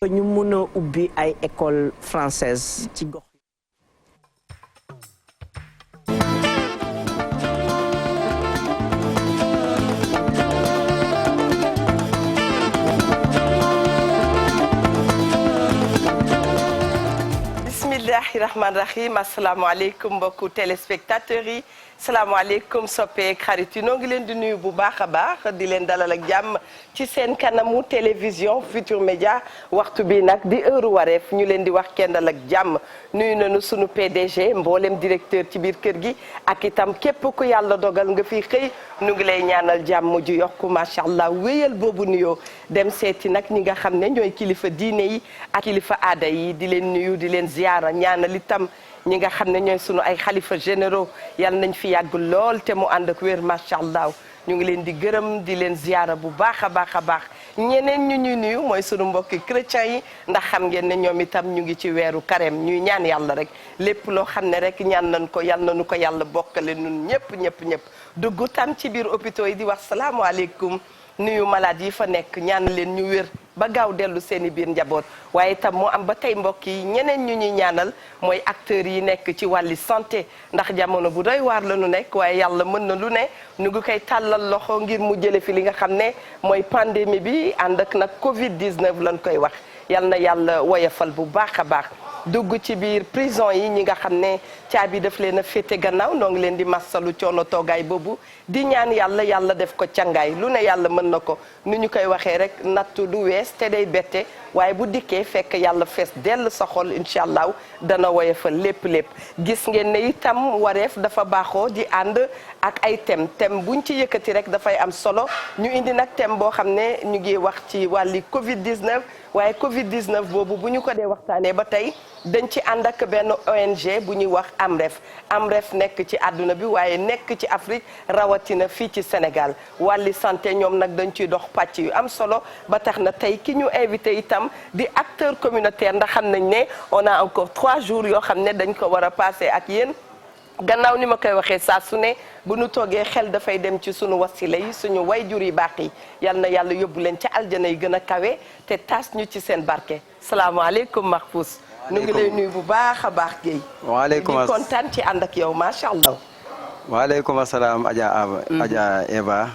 ñu mun a ubbi ay école française ci gox. bismillahi rahmaani rahim asalaamaaleykum mbokku téléspectateurs yi salaamaaleykum soppeek xarit yi noo ngi leen di nuyu bu baax a baax di leen dalal ak jàmm ci seen kanamu télévision Futur Média waxtu bi nag di heure wareef ñu leen di wax kenn dal ak jàmm nuyu nañu sunu PDG mboolem directeur ci biir kër gi ak itam képp ku yàlla dogal nga fi xëy nu ngi lay ñaanal jàmm ju yokku macha allah wéyal boobu nuyoo dem seeti nag ñi nga xam ne ñooy kilifa diine yi ak kilifa aada yi di leen nuyu di leen ziyaara ñaanal itam ñi nga xam ne ñooy sunu ay xalifa généraux yal nañ fi yàgg lool te mu ànd ak wér macha allah ñu ngi leen di gërëm di leen ziyaara bu baax a baax a baax ñeneen ñu ñuy nuyu mooy sunu mbokki chrétiens yi ndax xam ngeen ne ñoom itam ñu ngi ci weeru carême ñuy ñaan yàlla rek lépp loo xam ne rek ñaan nañ ko yal nañu ko yàlla bokkale nun ñëpp dugg tam ci biir hôpitaux yi di wax salaamaaleykum nuyu malade yi fa nekk ñaan leen ñu wér ba gaaw dellu seen i biir njaboot waaye itam moo am ba tey mbokk yi ñeneen ñu ñuy ñaanal mooy acteurs yi nekk ci wàlli santé ndax jamono bu doy waar la nu nekk waaye yàlla mën na lu ne ñu ngi koy tàllal loxo ngir mu jële fi li nga xam ne mooy pandémie bi ànd ak nag Covid 19 lañ koy wax yal na yàlla woyafal bu baax a baax. dugg ci biir prison yi ñi nga xam ne caabi daf leen a féete gannaaw noo ngi leen di massalu coono toogaay boobu di ñaan yàlla def ko cangaay lu ne yàlla mën na ko ni ñu koy waxee rek nattu du wees te day bette waaye bu dikkee fekk yàlla fees dell sa xol incha allah dana woyofal lépp gis ngeen ne itam wareef dafa baaxoo di ànd ak ay thème buñ ci yëkkati rek dafay am solo ñu indi nag thème boo xam ne ñu ngi wax ci wàlli Covid 19 waaye Covid 19 boobu bu ñu ko dee waxtaanee ba tey dañ ci ànd ak benn ONG bu ñuy wax AMREF nekk ci àdduna bi waaye nekk ci Afrique rawatina fii ci Sénégal wàlli santé ñoom nag dañ ciy dox pàcc yu am solo ba tax na tey ki ñu invité itam di acteur communautaire ndax xam nañ ne on a encore 3 jours yoo xam ne dañ ko war a passé ak yéen gannaaw ni ma koy waxee saa su ne bu nu toogee xel dafay dem ci sunu wasila yi suñu wayjur yi baax yi yal na yàlla yóbbu leen ca aljana yi gën a kawe te taas ñu ci seen barke salaamaaleykum Mahfous nu ngi lay nuyu bu baax a baax Guèye. waaleykum di kontaan ci ànd ak yow macha allah. waaleykum asalaam Adja Eva.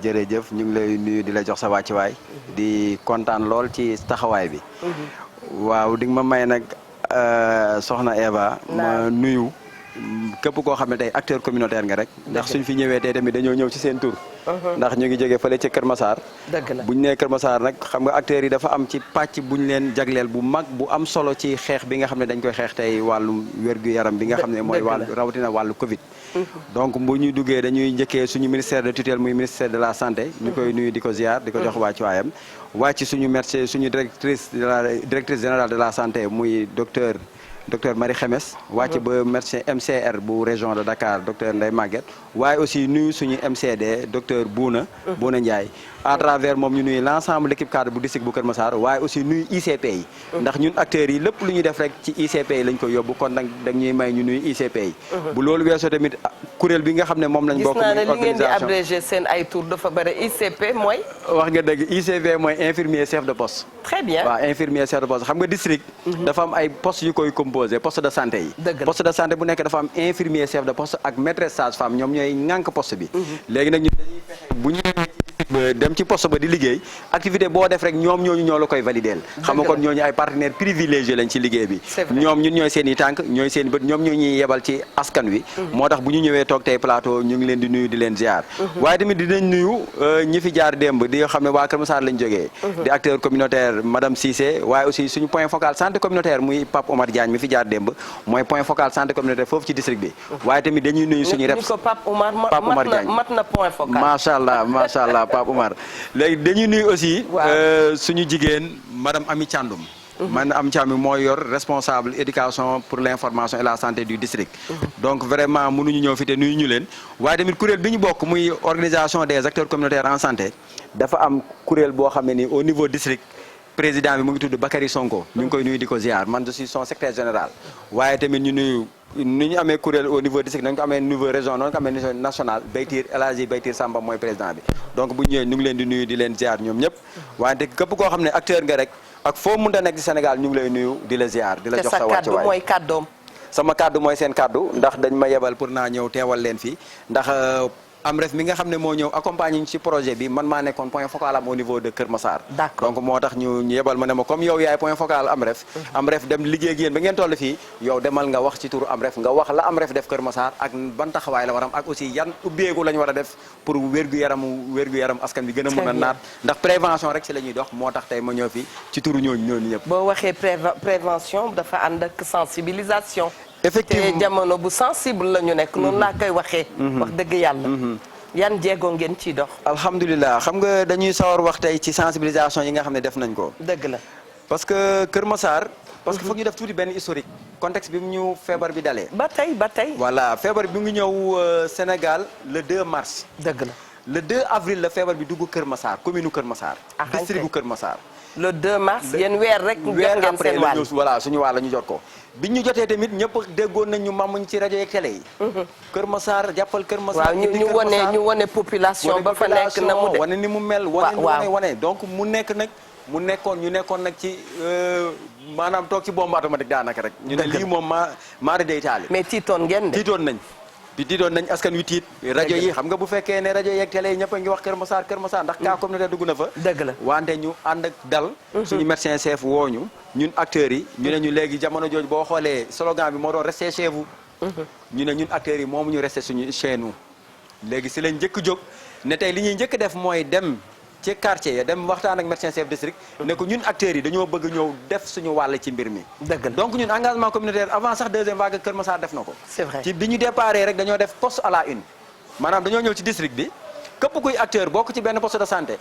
jërëjëf ñu ngi lay nuyu di la jox sa wàccuwaay. di kontaan lool ci taxawaay bi. waaw di nga ma may nag soxna Eva. ma nuyu. képp koo xam ne tey acteur communautaire nga rek ndax suñ fi ñëwee tey tamit dañoo ñëw ci seen tur ndax ñu ngi jógee fële ca Kër Massar buñ nee Kër Massar nag xam nga acteurs yi dafa am ci pàcc buñ leen jagleel bu mag bu am solo ci xeex bi nga xam ne dañ koy xeex tey wàllu wér-gu-yaram bi nga xam ne mooy wàllu rawatina wàllu Covid donc bu ñuy duggee dañuy njëkkee suñu ministère de tutelle muy ministère de la santé ñu koy nuyu di ko ziar di ko jox wàccuwaayam wàcc suñu merci suñu directrice générale de la santé muy docteur Marie Xemes wàcc ba médecin MCR bu région de Dakar docteur Ndeye Maguette waaye aussi nuyu suñu MCD docteur Bouna Ndiaye à travers moom ñu nuyu l' ensemble l'équipe cadre bu district bu Kër Massar waaye aussi nuyu ICP yi ndax ñun acteurs yi lépp lu ñuy def rek ci ICP yi lañ ko yóbbu kon nag dañuy may ñu nuyu ICP yi bu loolu weesoo tamit kuréel bi nga xam ne moom lañ bokk gis naa ne li ngeen di abrégé seen ay tour dafa bëri ICP mooy wax nga dëgg ICP mooy infirmier chef de poste très bien waaw infirmier chef de poste xam nga district dafa am ay postes yu koy composé poste de santé yi poste de santé bu nekk dafa am infirmier chef de poste ak maîtresse sage-femme ñoom ñooy ŋànk poste bi léegi nag ñu dañuy fexe bu ñu dem ci poste ba di liggéey activité boo def rek ñoom ñoo la koy valideel xam nga kon ñooñu ay partenaires privilégiés lañ ci liggéey bi ñoom ñun ñooy seen i tànk ñooy seen i bët ñoom ñoo ñuy yebal ci askan wi moo tax bu ñu ñëwee toog tey plateau ñu ngi leen di nuyu di leen ziar waaye tamit dinañ nuyu ñi fi jaar démb di xam ne waa Kër Massar lañ jógee di acteur communautaire madame Cissé waaye aussi suñu point focal santé communautaire muy Pape Omar Diagne mi fi jaar démb mooy point focal santé communautaire foofu ci district bi waaye tamit dañuy nuyu suñu rep Pape Omar Diagne mat na point focal macha allah Pape Omar léegi dañuy nuyu aussi suñu jigéen madame Ami Thiandoum man Ami Thiandoum moo yor responsable éducation pour l'information et la santé du district donc vraiment mënuñu ñëw fi te nuyu ñu leen waaye tamit kuréel bi ñu bokk muy organisation des acteurs communautaires en santé dafa am kuréel boo xam ne ni au niveau district président bi mu ngi tudd Bakary Sonko ñu ngi koy nuyu di ko ziar man je suis son secrétaire général waaye tamit ñu nuyu ni ñu amee kuréel au niveau district nañu ko amee niveau région noonu ko amee niveau national Baytir El Hadji Baytir Samba mooy président bi donc bu ñëwee ñu ngi leen di nuyu di leen ziar ñoom ñëpp wante képp koo xam ne acteur nga rek ak foo mënta nekk ci Sénégal ñu ngi lay nuyu di la ziar di la jox sa wàccuwaay. te sa kàddu mooy kàddoom. sama kàddu mooy seen kàddu ndax dañ ma yebal pour naa ñëw teewal leen fii ndax AMREF mi nga xam ne moo ñëw accompagner ñu ci projet bi man maa nekkoon point focal am au niveau de Kër Massar. D'accord. donc moo tax ñu yebal ma ne ma comme yow yaay point focal AMREF. AMREF dem liggéey ak yéen ba ngeen toll fii yow demal nga wax ci turu AMREF nga wax la AMREF def Kër Massar ak ban taxawaay la war am ak aussi yan ubbeeku la ñu war a def pour wér-gu-yaram askan bi gën a mën a naat ndax prévention rek ci la ñuy dox moo tax tey ma ñëw fi ci turu ñooñu ñëpp. boo waxee prévention dafa ànd ak sensibilisation. effectivement te jamono bu sensible la ñu nekk. noonu laa koy waxee. wax dëgg yàlla. yan jéego ngeen ciy dox. alhamdulilah xam nga dañuy sawar wax tey ci sensibilisation yi nga xam ne def nañ ko. dëgg la. parce que Kër Massar. parce que foog ñu def tuuti benn historique. contexte bi mu ñu feebar bi dalee. ba tey. voilà feebar bi mu ngi ñëw Sénégal le 2 mars. dëgg la. le 2 avril la feebar bi dugg Kër Massar commune Kër Massar. district bu Kër Massar. le 2 mars yéen weer rek. weer après la ñu voilà suñu wàll ñu jot ko. bi ñu jotee tamit ñëpp déggoon nañ ñu mamuñ ci rajo yeeg télé yi. Kër Massar jàppal Kër Massar. waaw ñu wane population ba fa nekk na mu de. wane ni mu mel. wane donc mu nekkoon nag ci maanaam toog ci bombe automatique daanaka rek. ñu ne lii moom maa day taali. mais tiitoon ngeen de. tiitoon nañ askan wi tiit rajo yi xam nga bu fekkee ne rajo yeeg télé yi ñëpp a ngi wax Kër Massar ndax cas communautaire dugg na fa. dëgg la wante ñu ànd ak dal. suñu médecin chef wooñu ñun acteurs yi. ñu ne ñu léegi jamono jooju boo xoolee slogan bi moo doon rester chez vous. ñu ne ñun acteurs yi moomu ñu rester suñu chez nous. léegi si lañ njëkk jóg ne tey li ñuy njëkk def mooy dem ci quartier ya dem waxtaan ak médecin chef district. ne ko ñun acteurs yi dañoo bëgg ñëw def suñu wàll ci mbir mi. dëgg la donc ñun engagement communautaire avant sax deuxième vague Kër Massar def na ko. c'est vrai ci bi ñu déparé rek dañoo def poste à la une maanaam dañoo ñëw ci district bi képp kuy acteur bokk ci benn poste de santé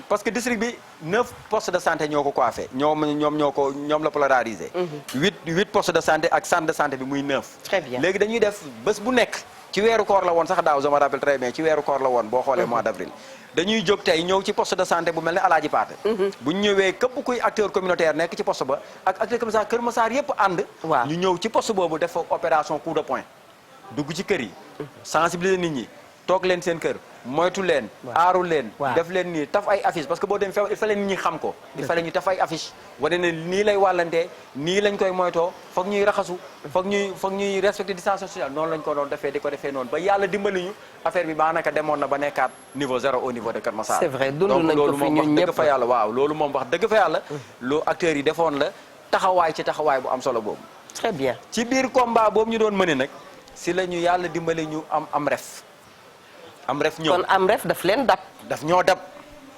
parce que district bi 9 postes de santé ñoo ko coiffé ñoom la polarisé. 8 postes de santé ak centre de santé bi muy 9. très bien léegi dañuy def bés bu nekk ci weeru koor la woon sax daaw je me rappelle très bien ci weeru koor la woon boo xoolee mois d'avril. dañuy jóg tey ñëw ci poste de santé bu mel ne Alaaji Paate. bu ñu ñëwee képp kuy acteur communautaire nekk ci poste ba ak acteur communautaire Kër Massar yépp ànd. ñu ñëw ci poste boobu def opération coup de poing dugg ci kër yi. sensibiliser nit ñi toog leen seen kër moytu leen. aaru leen. def leen nii taf ay affiche parce que boo demee feebar il fallait nit ñi xam ko. il fallait ñu taf ay affiche wane ne nii lay wàllantee nii lañ koy moytoo foog ñuy raxasu foog ñuy respecter distance sociale noonu lañ ko doon defee di ko defee noonu ba yàlla dimbali ñu affaire bi baanaka demoon na ba nekkaat niveau 0 au niveau de Kër Massar. c'est vrai dund nañ ko fi ñun ñëpp donc loolu moom wax dëgg fa yàlla waaw loolu moom wax dëgg fa yàlla. loo acteurs yi defoon la taxawaay bu am solo boobu. très bien ci biir combat boobu ñu doon mëne nag si la ñu yàlla dimbali ñu AMREF ñëw kon AMREF daf leen dab. daf ñoo dab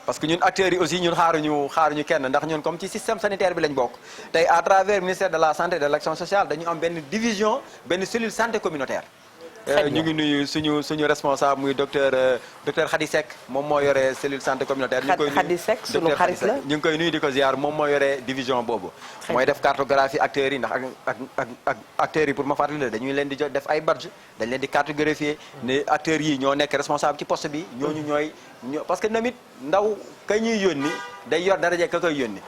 parce que ñun acteurs yi aussi ñun xaaruñu kenn ndax ñun comme ci système sanitaire bi lañ bokk tey à travers ministère de la santé et de l'action sociale dañu am benn division benn cellule santé communautaire. ñu ngi nuyu suñu responsable muy docteur Khady Seck moom moo yore cellule santé communautaire. ñu ngi koy nuyu Khady Seck suñu xarit la ñu ngi koy nuyu di ko ziar moom moo yore division boobu. mooy def cartographie acteurs yi ndax ak acteurs yi pour ma fàttali la dañuy leen di jot def ay badge dañ leen di cartographier ne acteurs yi ñoo nekk responsable ci poste bi ñooñu parce que namit ndaw ka ñuy yónni day yor daraja ka koy yónni.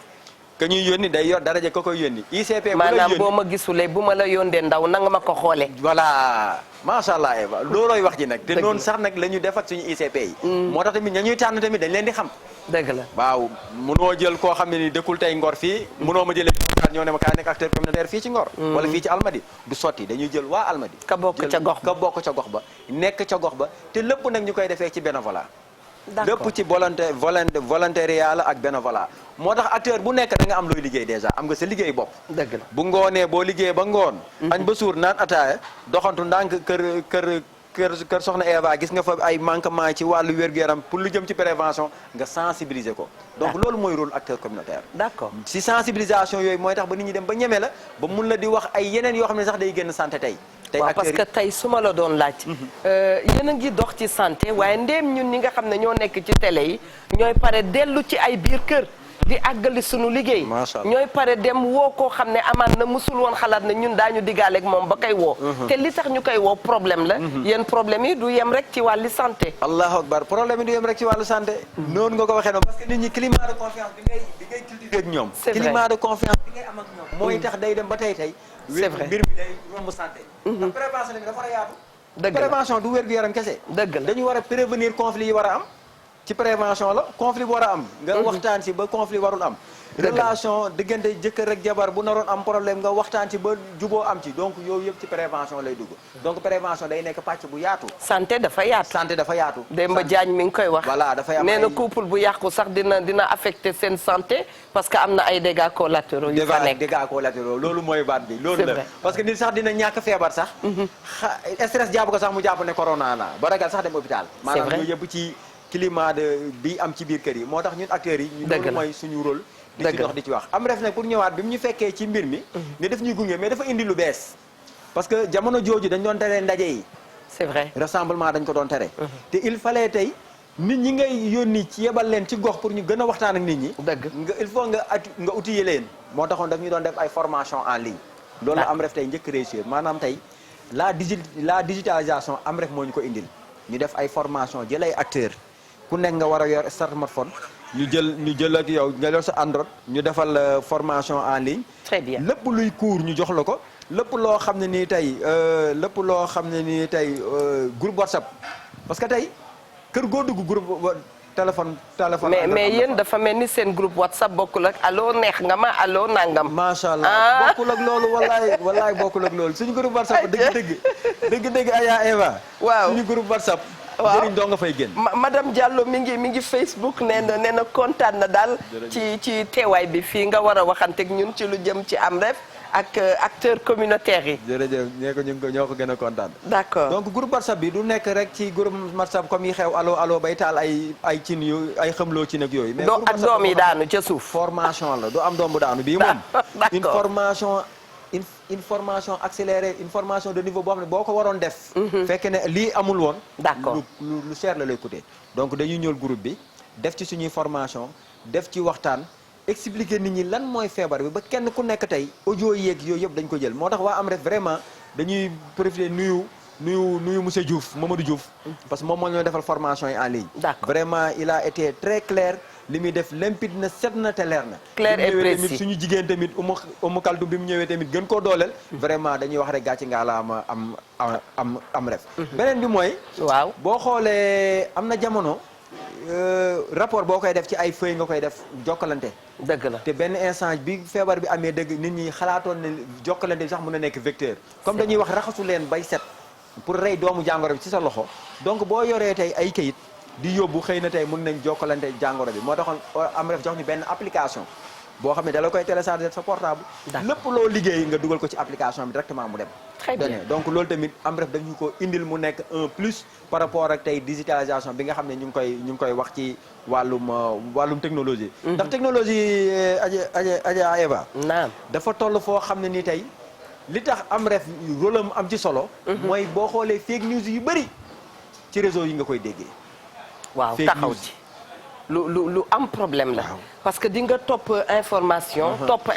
ka ñuy yónni day yor daraja ka koy yónni. ICP bu la yónni maanaam boo ma gisulee bu ma la yónnee ndaw nanga ma ko xoolee. voilà macha allah Eva loolooy wax ji nag. te noonu sax nag la ñu def ak suñu ICP yi. moo tax tamit ña ñuy tànn tamit dañ leen di xam. dëgg la waaw munoo jël koo xam ne ni dëkkul tey Ngor fii munoo ma jëlee ñoo ne ma kaay nekk acteur communautaire fii ci Ngor. wala fii ci Almadi du sotti dañuy jël waa Almadi. ka bokk ca gox ba nekk ca gox ba te lépp nag ñu koy defee ci bénévolat. d'accord lépp ci volontariat la ak bénévolat moo tax acteur bu nekk da nga am looy liggéey déjà am nga sa liggéey bopp. dëgg la bu ngoonee boo liggéey ba ngoon. añ ba suur naan ataaya doxantu ndànk kër soxna Eva gis nga fa ay manquement ci wàllu wér-gu-yaram pour lu jëm ci prévention nga sensibiliser ko. donc loolu mooy rôle acteur communautaire. d'accord si sensibilisation yooyu mooy tax ba nit ñi dem ba ñeme la ba mun la di wax ay yeneen yoo xam ne sax day génn santé tey. waaw parce que tey su ma la doon laaj. yéen a ngi dox ci santé waaye ndéem ñun ñi nga xam ne ñoo nekk ci télé yi ñooy pare dellu ci ay biir kër di àggali sunu liggéey. ñooy pare dem woo koo xam ne amaan na musul woon xalaat ne ñun daañu diggaaleeg moom ba koy woo. te li tax ñu koy woo problème la. yéen problème yi du yem rek ci wàllu santé. allahu akbar problème yi du yem rek ci wàllu santé. noonu nga ko waxee noonu parce que nit ñi climat de confiance bi ngay cultiver ak ñoom. c'est vrai climat de confiance bi ngay am ak ñoom. mooy tax day dem ba tey. c'est vrai mbir mi day romb santé. ndax prévention bi dafa war a yaatu. dëgg la prévention du wér-gu-yaram kese. dëgg la dañu war a prévenir conflit yi war a am. ci prévention la conflit bu war a am. nga waxtaan si ba conflit warul am. relation diggante jëkkër ak jabar bu naroon am problème nga waxtaan ci ba juboo am ci donc yooyu yëpp ci prévention lay dugg donc prévention day nekk pàcc bu yaatu. santé dafa yaatu. santé dafa yaatu. Demba Diagne mi ngi koy wax. voilà dafay am nee na couple bu yàqu sax dina affecté seen santé parce que am na ay dégâts collatéraux yu fa nekk. dégâts collatéraux loolu mooy baat bi. loolu la parce que nit sax dina ñàkk feebar sax. stress jàpp ko sax mu jàpp ne corona la ba ragal sax dem hôpital. maanaam yooyu yëpp ci climat bi am ci biir kër yi moo tax ñun acteurs yi. loolu mooy suñu rôle. di ci dox di ci wax am ref nag pour ñëwaat bi mu ñu fekkee ci mbir mi. ne daf ñuy gunge mais dafa indi lu bees. parce que jamono jooju dañ doon tere ndaje yi. c'est vrai rassemblement dañ ko doon tere. te il fallait tey nit ñi ngay yónni ci yebal leen ci gox pour ñu gën a waxtaan ak nit ñi. dëgg il faut nga outiller leen. moo taxoon daf ñu doon def ay formation en ligne. loolu am ref tey njëkk réussir maanaam tey la digitalisation am ref moo ñu ko indil. ñu def ay formation jël ay acteurs ku nekk nga war a yor smartphone. ñu jël ak yow nga yor sa Android ñu defal formation en ligne. très bien lépp luy cours ñu jox la ko. lépp loo xam ne nii tey groupe WhatsApp parce que tey kër goo dugg groupe téléphone. mais yéen dafa mel ni seen groupe WhatsApp bokkul ak allo neex nga ma allo nangam. macha allah bokkul ak loolu wallaay bokkul ak loolu suñu groupe WhatsApp dëgg Aya Eva. waaw suñu groupe WhatsApp. waaw jëriñ doo nga fay génn. madame Diallo mi ngi Facebook nee na kontaan na daal. ci teewaay bi fii nga war a waxanteeg ñun ci lu jëm ci Amref ak acteurs communautaires yi. jërëjëf nee ko ñoo ko gën a kontaan. d'accord donc groupe WhatsApp bi du nekk rek ci groupe WhatsApp comme yi xew allo bay taal ay cin yu ay xamloo ci nag yooyu. mais ak doom yi daanu ca suuf. formation la du am doom bu daanu bii moom. une formation accélérée une formation de niveau boo xam ne boo ko waroon def. fekk ne lii amul woon. d'accord lu cher la lay coûter. donc dañuy ñëw groupe bi def ci suñuy formation def ci waxtaan. expliquer nit ñi lan mooy feebar bi ba kenn ku nekk tey audio yeeg yooyu yëpp dañ ko jël moo tax waa Amref vraiment dañuy profiter nuyu monsieur Diouf Mamadou Diouf parce que moom moo ñoo defal formation yi en ligne. d'accord vraiment il a été très clair li muy def limpide na set na te leer na. clair et précis tamit suñu jigéen tamit umu kaltu bi mu ñëwee tamit gën koo dooleel. vraiment dañuy wax rek gàcce nga la am Amref. beneen bi mooy. waaw boo xoolee am na jamono rapport boo koy def ci ay feuilles nga koy def jokkalante. dëgg la te benn instant bi feebar bi amee dëgg nit ñi xalaatoon ne jokkalante bi sax mën a nekk vecteur comme dañuy wax raxasu leen bay set pour rey doomu jàngoro bi ci sa loxo donc boo yoree tey ay kayit di yóbbu xëy na tey mën nañ jokkalante jàngoro bi moo taxoon Amref jox ñu benn application boo xam ne dala koy télécharger sa portable lépp loo liggéey nga dugal ko ci application bi directement mu dem très bien donc loolu tamit Amref dañu ko indil mu nekk un plus par rapport ak tey digitalisation bi nga xam ne ñu ngi koy wax ci wàllum technologie ndax technologie Adja Eva naam dafa toll foo xam ne ni tey li tax Amref rôle am ci solo mooy boo xoolee fake news yu bëri ci réseau yi nga koy déggee waaw taxaw ci lu am problème la parce que di nga topp information topp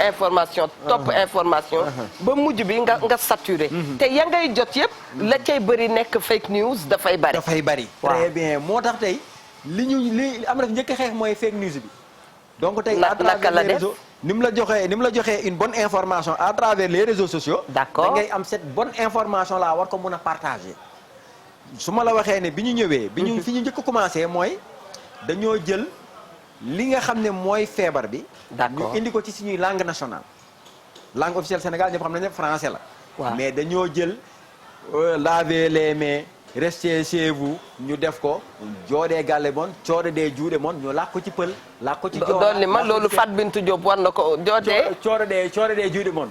information ba mujj bi nga saturé te ya ngay jot yëpp la cay bëri nekk fake news dafay bëri très bien moo tax tey li Amref njëkk a xeex mooy fake news bi donc tey à travers les réseaux ni mu la joxee une bonne information à travers les réseaux sociaux d'accord da ngay am cette bonne information là war ko mën a partager su ma la waxee ne bi ñu ñëwee fi ñu njëkk a commencé mooy dañoo jël li nga xam ne mooy feebar bi ñu indi ko ci suñuy langue nationale langue officielle Sénégal ñëpp xam nañ ne français la mais dañoo jël laver les mains rester chez vous ñu def ko joodee gàlle moon coodee juude moon ñu làkk ko ci pël làkk ko ci doon li ma loolu Fat Bintou Diop war na ko joodee coodee juude moon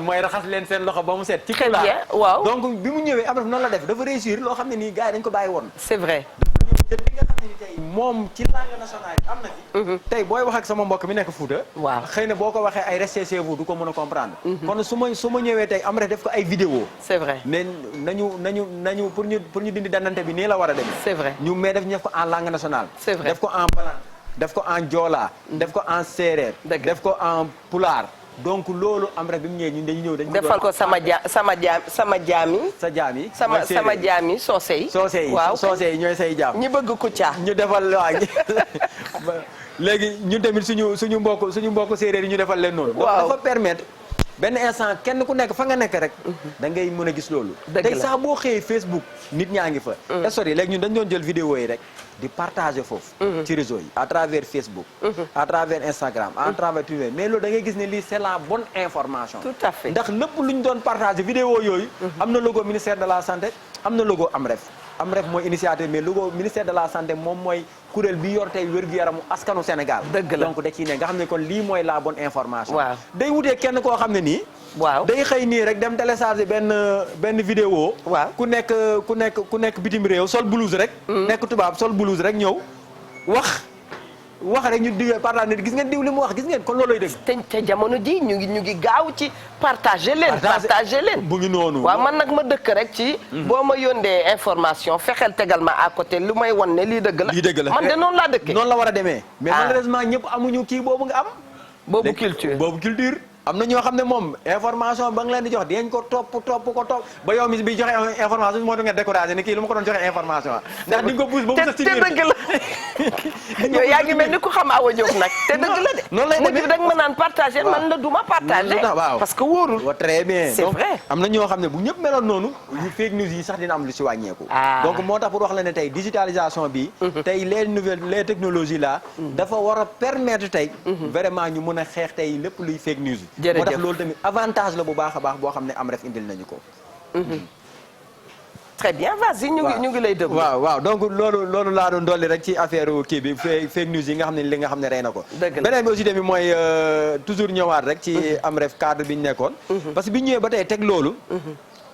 mooy raxas leen seen loxo ba mu set ci très bien waaw donc bi mu ñëwee Amref noonu la def dafa réussir loo xam ne nii gars yi dañ ko bàyyi woon c'est vrai jël li nga xam ne ni tey moom ci langue nationale am na fi tey booy wax ak sama mbokk mi nekk Fouta waaw xëy na boo ko waxee ay resté chez vous du ko mën a comprendre kon su ma ñëwee tey Amref def ko ay vidéo c'est vrai ne nañu pour ñu dindi dandante bi nii la war a demee c'est vrai ñu mais def ko en langue nationale c'est vrai def ko en balan def ko en joola def ko en séeréer def ko en pulaar donc loolu Amref bi mu ñëwee ñun dañu ñëw dañu defal ko sama jaam yi soose yi ñooy say jaam ñi bëgg Kouthia ñu defal léegi ñun tamit suñu mbokk séeréer yi ñu defal leen noonu donc dafa permettre benn instant kenn ku nekk fa nga nekk rek da ngay mën a gis loolu tey sax boo xëyee Facebook nit ñaa ngi fa story léegi ñun dañ doon jël vidéo yi rek di partager foofu ci réseau yi à travers Facebook à travers Instagram à travers Twitter mais loolu da ngay gis ne lii c'est la bonne information tout à fait ndax lépp lu ñu doon partager vidéo yooyu am na logo ministère de la santé am na logo AMREF mooy initiative mais logo ministère de la santé moom mooy kuréel bi yor tey wér-gu-yaramu askanu Sénégal donc da ciy ne nga xam ne kon lii mooy la bonne information day wutee kenn koo xam ne nii day xëy nii rek dem télécharger benn vidéo ku nekk bitim réew sol blouse rek nekk tubaab sol blouse rek ñëw wax rek ñu diwee partage nit gis ngeen diw li mu wax gis ngeen kon looloy dëgg te jamono ji ñu ngi gaaw ci partager leen bu ngi noonu waaw man nag ma dëkk rek ci boo ma yóndee information fexeel tegal ma à côté lu may won ne lii dëgg la man de noonu laa dëkkee noonu la war a demee mais malheureusement ñëpp amuñu kii boobu nga am boobu culture am na ñoo xam ne moom information ba nga leen di jox dinañ ko topp ba yow mi bi joxe information moo tax nga découragé ni kii lu ma ko doon joxe information ndax di nga ko pousse ba mu sës ci te dëgg la yow yaa ngi mel ni ku xam Awa Diop nag te dëgg la de noonu lay demee da nga ma naan partagé man la du ma partagé parce que wóorul waaw très bien c'est vrai am na ñoo xam ne bu ñëpp meloon noonu yu fake news yi sax dina am lu si wàññeeku donc moo tax pour wax la ne tey digitalisation bi tey les technologies là dafa war a permettre tey vraiment ñu mën a xeex tey lépp luy fake news moo tax loolu tamit avantage la bu baax a baax boo xam ne AMREF indil nañu ko très bien vas-y ñu ngi lay déglu waaw donc loolu laa doon dolli rek ci affaire kii bi fake news yi nga xam ne li nga xam ne rey na ko beneen bi aussi tamit mooy toujours ñëwaat rek ci AMREF cadre bi ñu nekkoon parce que bi ñëwee ba tey teg loolu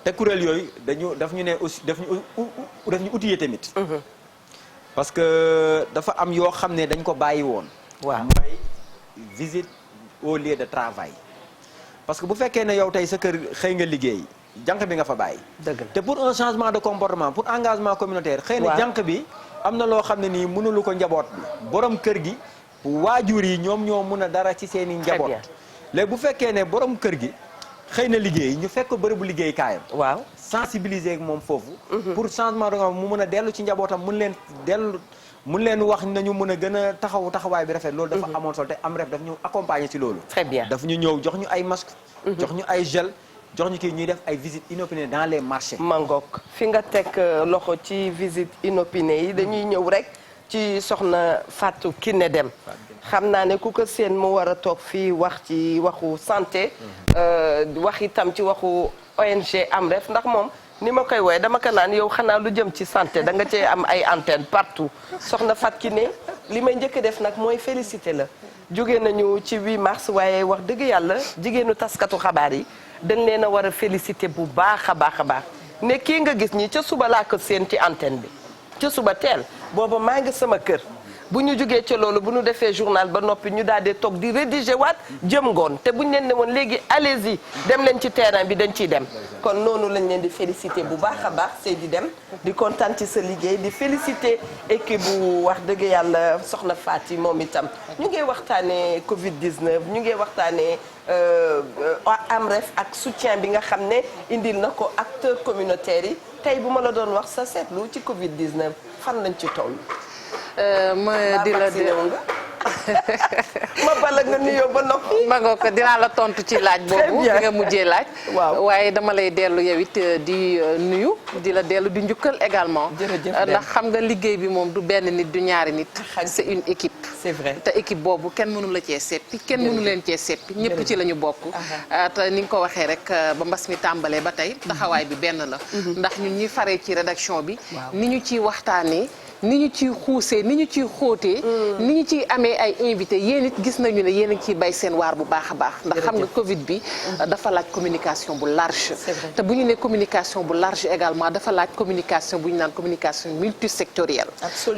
te kuréel yooyu daf ñu ne aussi daf ñu outillé tamit parce que dafa am yoo xam ne dañ ko bàyyi woon mooy visite au lieu de travail parce que bu fekkee ne yow tey sa kër xëy nga liggéey jànq bi nga fa bàyyi te pour un changement de comportement pour engagement communautaire xëy na jànq bi am na loo xam ne nii mënulu ko njaboot bi borom kër gi waajur yi ñoom ñoo mun a dara ci seen i njaboot léegi bu fekkee ne borom kër gi xëy na liggéey ñu fekk bërëbu liggéey kaayam sensibiliser ak moom foofu pour changement de mu mun a dellu ci njabootam mun leen wax nañu mën a gën a taxawaay bi rafet loolu dafa amoon solo te AMREF daf ñu accompagner ci loolu très bien daf ñu ñëw jox ñu ay masque jox ñu ay gel jox ñu kii ñuy def ay visites inopinées dans les marchés Mangok fi nga teg loxo ci visites inopinées yi dañuy ñëw rek ci soxna Fatou Kiné Deme xam naa ne ku ko seen mu war a toog fii wax ci waxu santé wax itam ci waxu ONG AMREF ndax moom ni ma koy wooye dama ko naan yow xanaa lu jëm ci santé da nga cee am ay antenne partout soxna Fatou Kiné li may njëkk def nag mooy félicité la jóge nañu ci 8 mars waaye wax dëgg yàlla jigéenu taskatu xabaar yi dañ leen a war a félicité bu baax a baax ne kii nga gis ñi ca suba laa ko seen ci antenne bi ca suba teel booba maa ngi sama kër bu ñu jógee ca loolu bu ñu defee journal ba noppi ñu daal di toog di rédiger waat jëm ngoon te bu ñu leen ne woon léegi allez-y dem leen ci terrain bi dañ ciy dem kon noonu lañ leen di félicité bu baax a baax Seydi Deme di kontaan ci sa liggéey di félicité équipe bu wax dëgg yàlla soxna Faty moom itam ñu ngi waxtaanee Covid 19 ñu ngi waxtaanee AMREF ak soutien bi nga xam ne indil na ko acteurs communautaires yi tey bu ma la doon wax sa seetlu ci Covid 19 fan lañ ci toll. ma di la ma bala nga nuyoo ba noppi. ma nga ko dinaa la tontu ci laaj boobu di nga mujjee laaj. waaw waaye dama lay dellu yow it di nuyu di la dellu di njukkal également. ndax xam nga liggéey bi moom du benn nit du ñaari nit. c'est une équipe. c'est vrai te équipe boobu kenn mënu la cee seppi kenn mënu leen cee seppi ñëpp ci la ñu bokk. te ni nga ko waxee rek ba mbas mi tàmbalee ba tey taxawaay bi benn la. ndax ñun ñi faree ci rédaction bi. ni ñu ciy waxtaanee. ni ñu ciy xuusee ni ñu ciy xóotee ni ñu ciy amee ay invité yéen it gis nañu ne yéen a ngi ciy bay seen waar bu baax a baax ndax xam nga Covid bi dafa laaj communication bu large te bu ñu ne communication bu large également dafa laaj communication bu ñu naan communication multisectorielle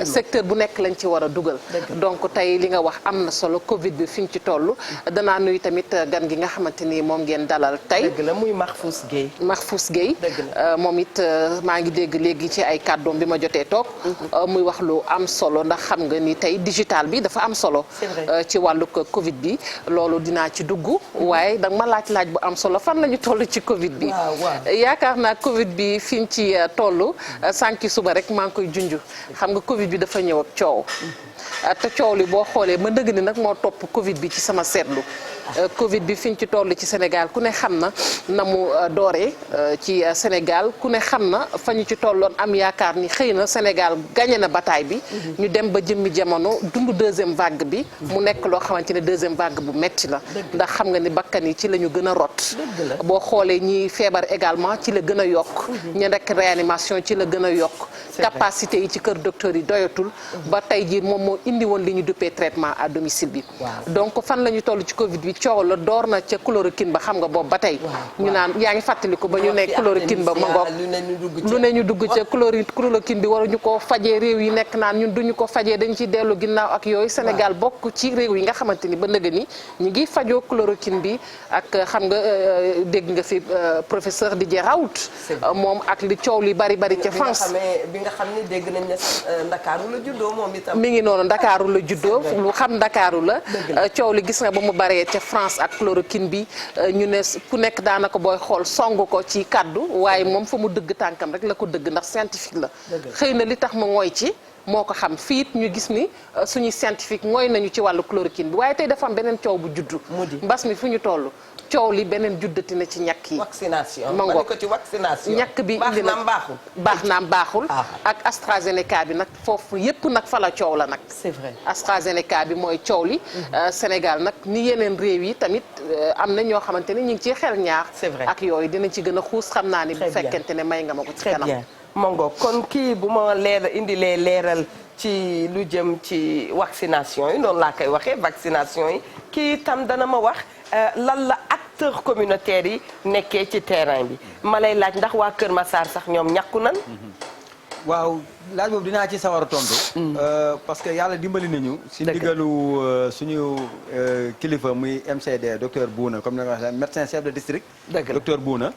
secteur bu nekk lañ ci war a dugal donc tey li nga wax am na solo Covid bi fi ñu ci toll danaa nuyu tamit gan gi nga xamante ni moom ngeen dalal tey dëgg la muy Mahfous Gueye moom it maa ngi dégg léegi ci ay kàddoom bi ma jotee toog muy wax lu am solo ndax xam nga ni tey digital bi dafa am solo ci wàllu Covid bi loolu dinaa ci dugg waaye danga ma laaj bu am solo fan la ñu toll ci Covid bi yaakaar naa Covid bi fi ñu ci toll sànki suba rek maa ngi koy junj xam nga Covid bi dafa ñëw ak coow te coow li boo xoolee ma dëgg ni nag moo topp Covid bi ci sama seetlu. Covid bi fiñ ci toll ci Sénégal ku ne xam na mu dooree ci Sénégal ku ne xam na fa ñu ci tolloon am yaakaar ni xëy na Sénégal gagné na bataille bi. ñu dem ba jëmmi jamono dund deuxième vague bi. mu nekk loo xamante ne deuxième vague bu metti la. ndax xam nga ni bakkan yi ci la ñu gën a rot. boo xoolee ñi feebar également ci la gën a yokk. ñi rek réanimation ci la gën a yokk. capacité yi ci kër docteur yi doyatul. ba tey jii moom moo indi woon li ñu duppee traitement à domicile bi. donc fan la ñu toll ci Covid bi coow la door na ca chloroquine ba xam nga boobu ba tey. ñu naan yaa ngi fàttaliku ba ñu nekk chloroquine ba ma ngoog. lu ne ñu dugg ca chloroquine bi waruñu ko fajee réew yi nekk naan ñun duñu ko fajee dañ ci dellu ginnaaw ak yooyu. Sénégal bokk ci réew yi nga xamante ni ba nëgë ni ñu ngi fajoo chloroquine bi ak xam nga dégg nga fi professeur Didier Raoult. moom ak li coow li bari ca France. bi nga xam ne dégg nañ ne Ndakaaru la juddoo moom itam. mi ngi noonu Ndakaaru la juddoo lu xam Ndakaaru la. coow li gis nga ba mu baree ca France ak chloroquine bi ñu ne ku nekk daanaka booy xool song ko ci kaddu waaye moom fa mu dëgg tànkam rek la ko dëgg ndax scientifique la. xëy na li tax ma ngooy ci moo ko xam fii it ñu gis ni suñuy scientifique ngooy nañu ci wàllu chloroquine bi waaye tey dafa am beneen coow bu juddu. mbas mi fu ñu toll. coow li beneen juddati na ci ñàkk yi. vaccination ma ngoog ko ci vaccination. ñàkk bi indi na baax naam baaxul. ak AstraZeneca bi nag foofu yépp nag fa la coow la nag. c'est vrai AstraZeneca bi mooy coow li. Sénégal nag ni yeneen réew yi tamit am na ñoo xamante ne ñu ngi ciy xel ñaar. c'est vrai ak yooyu dinañ ci gën a xuus xam naa ni bu fekkente ne may nga ma ko ci kanam. très bien Mongo kon kii bu ma indilee leeral ci lu jëm ci vaccination yi noonu laa koy waxee vaccination yi kii itam dana ma wax lan la acteurs communautaires yi nekkee ci terrain bi ma lay laaj ndax waa Kër Massar sax ñoom ñàkku nan. waaw laaj boobu dinaa ci sawar a tontu. parce que yàlla dimbali nañu. si ndigalu suñu kilifa muy MCD docteur Bouna comme ni nga waxee médecin chef de district. docteur Bouna.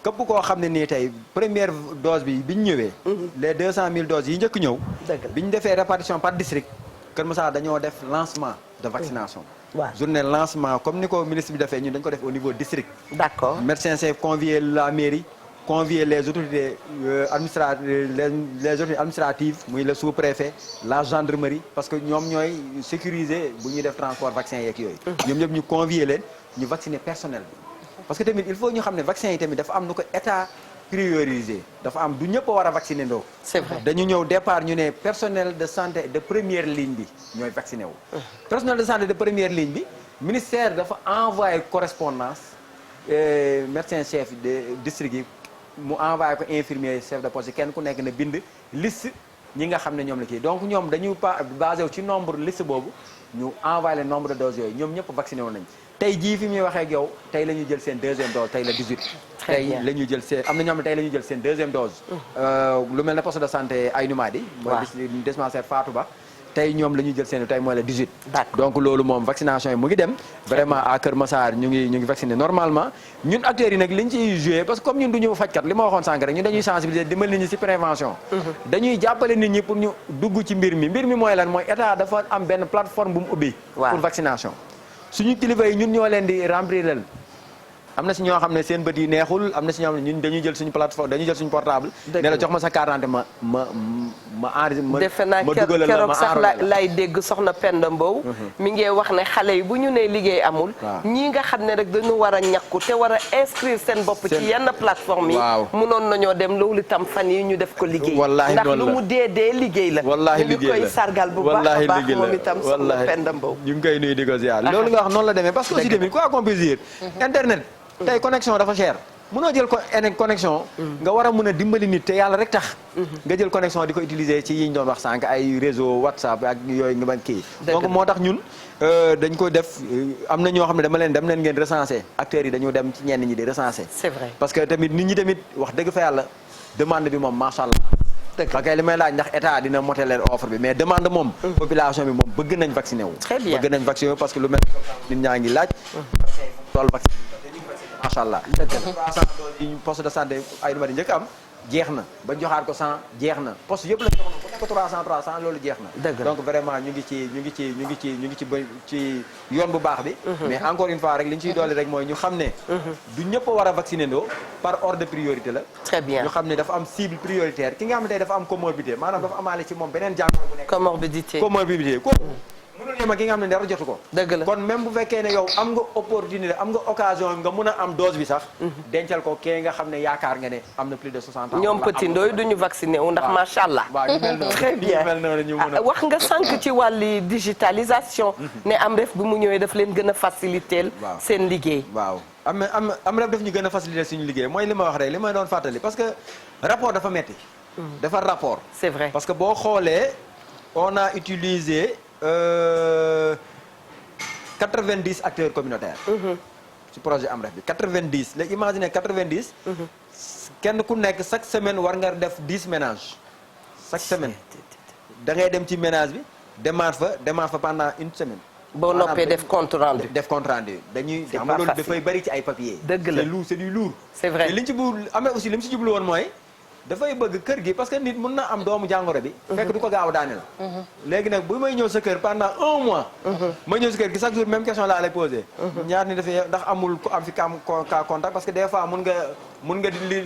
képp koo xam ne nii tey première dose bi bi ñu ñëwee. les 200 000 doses yi njëkk ñëw. bi ñu defee répartition par district. Kër Massar dañoo def lancement de vaccination. journée lancement comme ni ko ministre bi defee ñun dañu ko def au niveau district. d'accord médecin chef convier la mairie. convier les autorités administratives muy le sous-préfet la gendarmerie parce que ñoom ñooy sécuriser bu ñuy def transport vaccin yeeg yooyu. ñoom ñëpp ñu convier leen ñu vacciner personnel bi. parce que tamit il faut ñu xam ne vaccin yi tamit dafa am nu ko état priorisé dafa am du ñëpp a war a vacciner ndoo. c'est vrai dañu ñëw départ ñu ne personnel de santé de première ligne bi ñooy vacciner wu. personnel de santé de première ligne bi ministère dafa envoyé correspondance médecin chef de district yi. mu envoyé ko infirmier chef de poste kenn ku nekk na bind liste ñi nga xam ne ñoom la kii donc ñoom dañu basé wu ci nombre liste boobu ñu envoyé le nombre de doses yooyu ñoom ñëpp vacciné wu nañ tey jii fi muy waxee ak yow tey la ñu jël seen deuxième dose tey la 18. tey la ñu jël seen am na ñoom ne tey la ñu jël seen deuxième dose. lu mel ne poste de santé Aynou Madi. mooy dispensaire Fatou Ba. tey ñoom la ñuy jël seen tey mooy la 18. donc loolu moom vaccination yi mu ngi dem. vraiment à Kër Massar ñu ngi vacciner normalement. ñun acteurs yi nag liñ ciy joué parce que comme ñun du ñu fajkat li ma waxoon sànq rek ñun dañuy sensibiliser dimbali nit ñi ci prévention. dañuy jàppale nit ñi pour ñu dugg ci mbir mi mooy lan mooy état dafa am benn plateforme bu mu ubbi. pour vaccination. suñu kilifa yi ñun ñoo leen di remplir leen. am na si ñoo xam ne seen bët yi neexul am na si ñoo xam ne ñun dañuy jël suñu plateforme dañuy jël suñu portable. ne la jox ma sa carte d'identité ma enregistré defe naa keroog sax lay dégg soxna Penda Mbow. mi ngi wax ne xale yi bu ñu nee liggéey amul. ñii nga xam ne rek dañu war a ñàkku te war a inscrire seen bopp ci yenn plateforme yi. mënoon nañoo dem loolu itam fan yi ñu def ko liggéey. ndax lu mu dee liggéey la. wallaahi liggéey la ñu ngi koy sargal bu baax a baax moom itam soxna Penda Mbow. ñu ngi koy nuyu di ko ziar loolu nga wax noonu la demee parce que aussi tamit quoi qu'on puisse dire internet tey connexion dafa cher mënoo jël connexion nga war a mën a dimbali nit te yàlla rek tax nga jël connexion di ko utiliser ci yi ñu doon wax sànq ay réseau WhatsApp ak yooyu nga ban kii donc moo tax ñun dañ ko def am na ñoo xam ne dem leen ngeen recenser acteurs yi dañu dem ci ñenn ñi di recenser c'est vrai parce que tamit nit ñi tamit wax dëgg fa yàlla demande bi moom macha allah ok li may laaj ndax état dina moteler offre bi mais demande moom population bi moom bëgg nañ vacciner wu bëgg nañ vacciner wu parce que lu mel nit ñaa ngi laaj tool vaccin macha allah 300 doses yi poste de santé ay numari njëkk am jeex na ba joxaat ko 100 jeex na poste yëpp la ne ko 300 loolu jeex na. donc vraiment ñu ngi ci yoon bu baax bi. mais encore une fois rek li ñu ciy dolli rek mooy ñu xam ne. du ñëpp a war a vacciner ndoo par ordre de priorité la. très bien ñu xam ne dafa am cible prioritaire ki nga xam ne dafa am comorbidité maanaam dafa amaale ci moom beneen jàngoro bu nekk. comorbidité kooku mënul yem ak ki nga xam ne dara jotu ko. dëgg la kon même bu fekkee ne yow am nga opportunité am nga occasion nga mun a am dose bi sax. dencal ko kee nga xam ne yaakaar nga ne am na plus de 60 ans. ñoom petit ndoy duñu vacciné wu ndax macha allah. waaw ñu mel noonu très bien ñu mel noonu ñu mun a. wax nga sànq ci wàlli digitalisation. ne Amref bi mu ñëwee daf leen gën a faciliter. seen liggéey. waaw Amref daf ñu gën a faciliter suñu liggéey mooy li ma wax rek li ma doon fàttali parce que rapport dafa metti. dafa rapport. c'est vrai parce que boo xoolee on a utilisé 90 acteurs communautaires. ci projet Amref bi 90 léegi imagine 90. kenn ku nekk chaque semaine war nga def 10 ménages. chaque semaine da ngay dem ci ménage bi demaat fa pendant une semaine. boo noppee def compte rendu. def compte rendu dañuy. c'est xam pas nga loolu facile dafay bari ci ay papiers. dëgg la c'est du lourd. c'est vrai te li ñu ci bëgg Amref aussi li mu si jublu woon mooy. dafay bëgg kër gi parce que nit mun na am doomu jàngoro bi. fekk du ko gaaw a daane la. léegi nag bu may ñëw sa kër pendant un mois. may ñëw sa kër gi chaque jour même question laa lay posé. ñaar ni dafay ndax amul ku am fi cas contact parce que des fois mun nga di li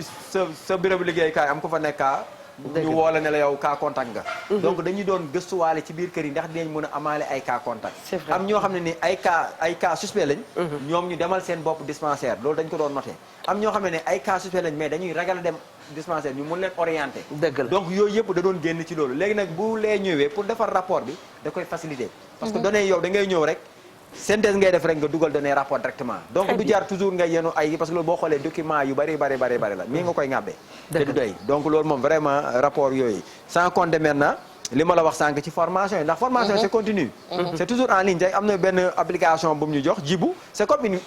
sa bérébu liggéeykaay am ku fa nekk cas. ñu woo la ne la yow cas contact nga. donc dañuy doon gëstuwaale ci biir kër yi ndax dinañ mën a amaale ay cas contact. am ñoo xam ne ni ay cas suspect lañ. ñoom ñu demal seen bopp dispensaire loolu dañ ko doon noté. am ñoo xam ne ay cas suspect lañ mais dañuy ragal a dem dispensaire ñu mun leen orienté. dëgg la donc yooyu yëpp da doon génn ci loolu léegi nag bu lee ñëwee pour defar rapport bi da koy faciliter. parce que données yow da ngay ñëw rek. synthèse ngay def rek nga dugal données rapport directement donc du jaar toujours nga yenu ay parce que loolu boo xoolee document yu bari la mii nga koy ŋàbbee te du doy donc loolu moom vraiment rapport yooyu sans compter maintenant li ma la wax sànq ci formation yi ndax formation c'est continu c'est toujours en ligne tey am na benn application bu mu ñu jox jibu c'est comme une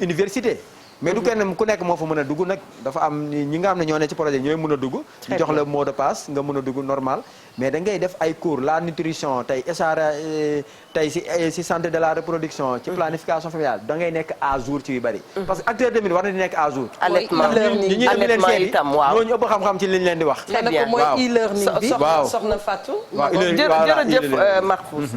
université mais du kenn ku nekk moo fa mën a dugg nag dafa am ñi nga xam ne ñoo ne ci projet ñooy mën a dugg ñu jox la mot de passe nga mën a dugg normal mais da ngay def ay cours la nutrition tey SRA tey si santé de la reproduction ci planification familiale da ngay nekk à jour ci yu bari parce que acteur tamit war na di nekk à jour allaitement itam waaw ñooñu ëpp xam-xam ci liñ leen di wax très bien mooy e-learning bi waaw soxna Fatou waaw jërëjëf Mahfouz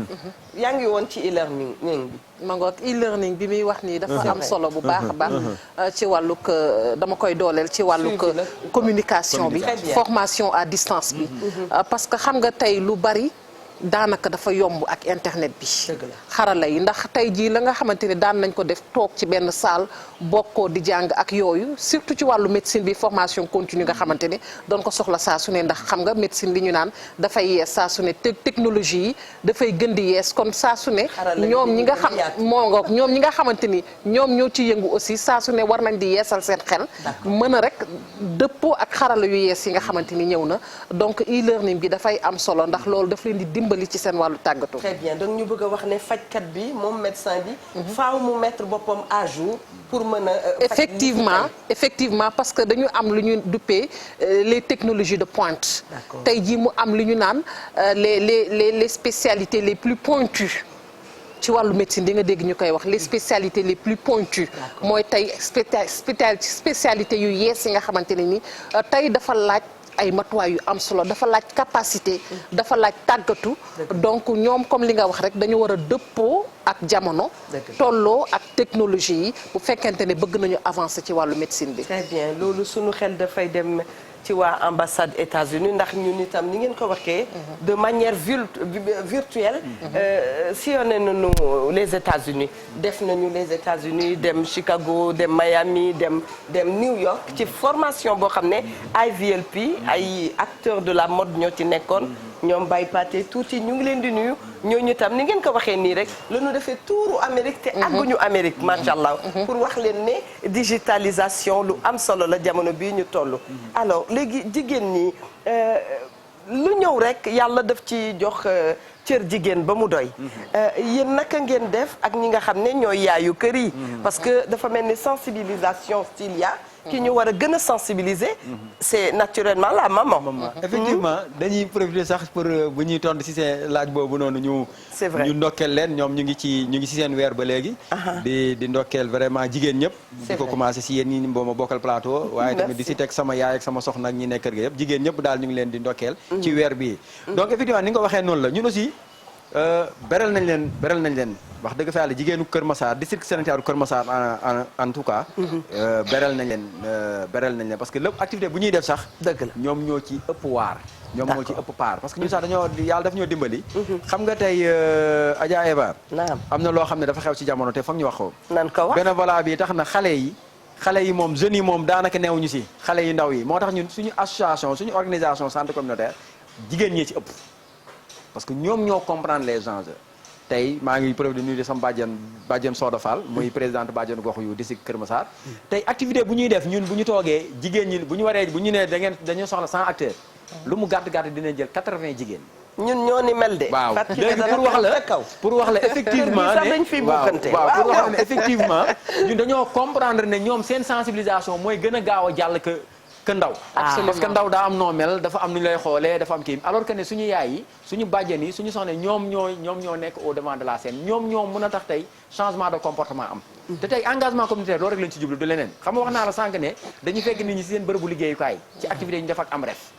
yaa ngi woon ci e-learning bi ma ngoog e-learning bi muy wax nii dafa am solo bu baax a baax ci wàllug dama koy dooleel ci wàllug communication bi formation à distance bi parce que xam nga tey lu bari daanaka dafa yomb ak internet bi xarala yi ndax tey jii la nga xamante ne daan nañ ko def toog ci benn salle bokkoo di jàng ak yooyu surtout ci wàllu médecine bi formation continue nga xamante ne doon ko soxla saa su ne ndax xam nga médecine li ñu naan dafay yees saa su ne technologie yi dafay gën di yees kon saa su ne ñoom ñi nga xam ñoom ñi nga xamante ni ñoom ñoo ci yëngu aussi saa su ne war nañ di yeesal seen xel mën a rek dëppoo ak xarala yu yees yi nga xamante ni ñëw na donc e-learning bi dafay am solo ndax loolu daf leen di dimbali ci seen wàllu tàggatu. très bien donc ñu bëgg a wax ne fajkat bi moom médecin bi. faaw mu mettre boppam à jour pour mën a. effectivement parce que dañu am lu ñu duppee les technologies de pointe. tey jii mu am lu ñu naan les spécialités les plus pointues. ci wàllu médecine di nga dégg ñu koy wax les spécialités les plus pointues mooy tey spécialité yu yees yi nga xamante ne ni tey dafa laaj. ay matuwaay yu am solo dafa laaj capacité dafa laaj tàggatu donc ñoom comme li nga wax rek dañu war a dëppoo ak jamono tolloo ak technologie yi bu fekkente ne bëgg nañu avancer ci wàllu médecine bi très bien loolu sunu xel dafay dem ci waa ambassade États-Unis ndax ñun itam ni ngeen ko waxee de manière virtuelle sillonné nañu les États-Unis def nañu les États-Unis dem Chicago dem Miami dem New York ci formation boo xam ne IVLP ay acteurs de la mode ñoo ci nekkoon ñoom Baye Paté tuuti ñu ngi leen di nuyu ñooñu tam ni ngeen ko waxee nii rek la ñu defee tuuru Amérique te àgguñu Amérique macha allah pour wax leen ne digitalisation lu am solo la jamono bii ñu toll. alors léegi jigéen ñi lu ñëw rek yàlla daf ci jox cër jigéen ba mu doy. yéen naka ngeen def ak ñi nga xam ne ñooy yaayu kër yi. parce que dafa mel ni sensibilisation Stylia ki ñu war a gën a sensibiliser c'est naturellement la maman. Effectivement dañuy profiter sax pour bu ñuy tontu ci seen laaj boobu noonu ñu c'est vrai ñu ndokkeel leen ñoom ñu ngi ci seen weer ba léegi di ndokkeel vraiment jigéen ñëpp di ko commencé ci yéen ñi boo ma bokkal plateau waaye tamit di ci teg sama yaay ak sama soxna ak ñi nekk kër ga yëpp jigéen ñëpp daal ñu ngi leen di ndokkeel ci weer bii donc effectivement ni nga ko waxee noonu la ñun aussi beral nañ leen wax dëgg fa yàlla jigéenu Kër Massar district sanitaire Kër Massar en tout cas beral nañ leen parce que lépp activité bu ñuy def sax dëgg la ñoom ñoo ci ëpp waar ñoom moo ci ëpp part parce que ñun sax yàlla daf ñoo dimbali xam nga tey Adja Eva am na loo xam ne dafa xew ci jamono te foog ñu wax ko nan ko wax bénévolat bi tax na xale yi moom jeunes yi moom daanaka neewuñu si xale yi ndaw yi moo tax ñun suñu association suñu organisation santé communautaire jigéen ñi ci ëpp parce que ñoom ñoo comprendre les enjeux tey maa ngi preuve de nuyu de sama bàjjen Soda Fall muy présidente bàjjenu gox yu district Kër Massar tey activité bu ñuy def ñun bu ñu toogee jigéen ñi bu ñu nee dañu soxla 100 acteurs lu mu gàtt dinañ jël 80 jigéen ñun ñoo ni mel de waaw léegi pour wax la effectivement pour wax la ne effectivement ñun dañoo comprendre ne ñoom seen sensibilisation mooy gën a gaaw a jàll que ndaw parce que ndaw daa am noo mel dafa am nu ñu lay xoolee dafa am kii alors que ne suñu yaay yi suñu bàjjen yi suñu soxna ñoom ñoo nekk au devant de la scène ñoom ñoo mën a tax tey changement de comportement am te tey engagement communautaire loolu rek lañ ci jublu du leneen xam nga wax naa la sànq ne dañuy fekk nit ñi si seen bërëbu liggéeyukaay ci activité yi ñu def ak am ref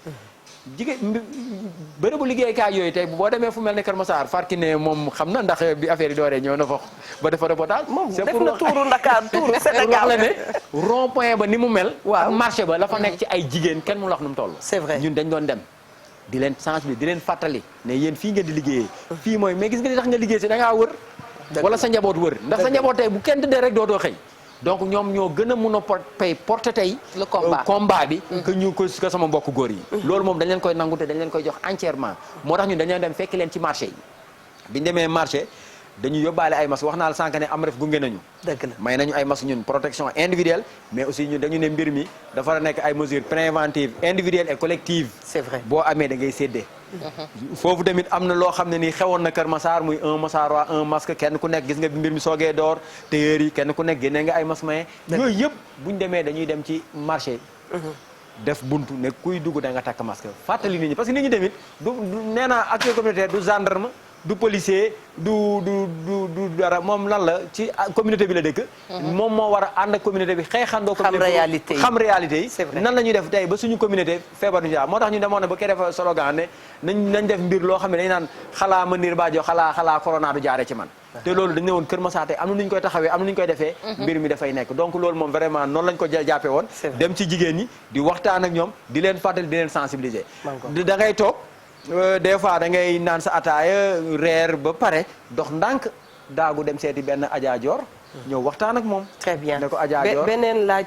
bërëbu liggéeykaay yooyu tey boo demee fu mel ne Kër Massar farki ne moom xam na ndax bi affaire yi dooree ñëw na fa ba defa reportage moom def na tuuru Dakar tuuru Sénégal la ne rond point ba ni mu mel ak marché ba la fa nekk ci ay jigéen kenn mu la wax nu mu toll c'est vrai ñun dañ doon dem di leen sensibiliser di leen fàttali ne yéen fii ngeen di liggéeyee fii mooy mais gis nga li tax nga liggéey si da ngaa wër wala sa njaboot wër ndax sa njaboot tey bu kenn tëddee rek dootoo xëy donc ñoom ñoo gën a mun a porter tey le combat bi que sama mbokk góor yi loolu moom dañ leen koy nangu te dañ leen koy jox entièrement moo tax ñun dañu dem fekk leen ci marché yi biñu demee marché dañuy yóbbaale ay masques wax naa la sànq ne am ref gunge nañu dëgg la may nañu ay masques ñun protection individuelle mais aussi ñun dañu ne mbir mi dafa nekk ay mesures préventives individuelles et collectives c'est vrai boo amee da ngay séddee foofu tamit am na loo xam ne nii xewoon na Kër Massar muy un Massarois un masque kenn ku nekk gis nga mbir mi soogee door tailleur yi kenn ku nekk génnee nga ay masques maye yooyu yëpp buñ demee dañuy dem ci marché def buntu ne kuy dugg da nga takk masque fàttali nit ñi parce que nit ñi tamit du nee naa acteur communautaire du gendarme du policier du dara moom lan la ci communauté bi la dëkk moom moo war a ànd ak communauté bi xeexandoo communauté xam réalité yi nan la ñuy def tey ba suñu communauté feebar du moo tax ñu demoon na ba kee def slogan ne nañ def mbir loo xam ne dañ naan xalaa ma niir baajo xalaa corona du jaare ci man te loolu dañ ne woon Kër Massar tey am na nu ñu koy taxawee am na nu ñu koy defee mbir mi dafay nekk donc loolu moom vraiment noonu lañ ko jàppee woon dem ci jigéen ñi di waxtaan ak ñoom di leen fàttali di leen sensibiliser da ngay toog des fois da ngay naan sa ataaya reer ba pare dox ndànk daagu dem seeti benn Adja Dior ñëw waxtaan ak moom. très bien ne ko Adja Dior beneen laaj.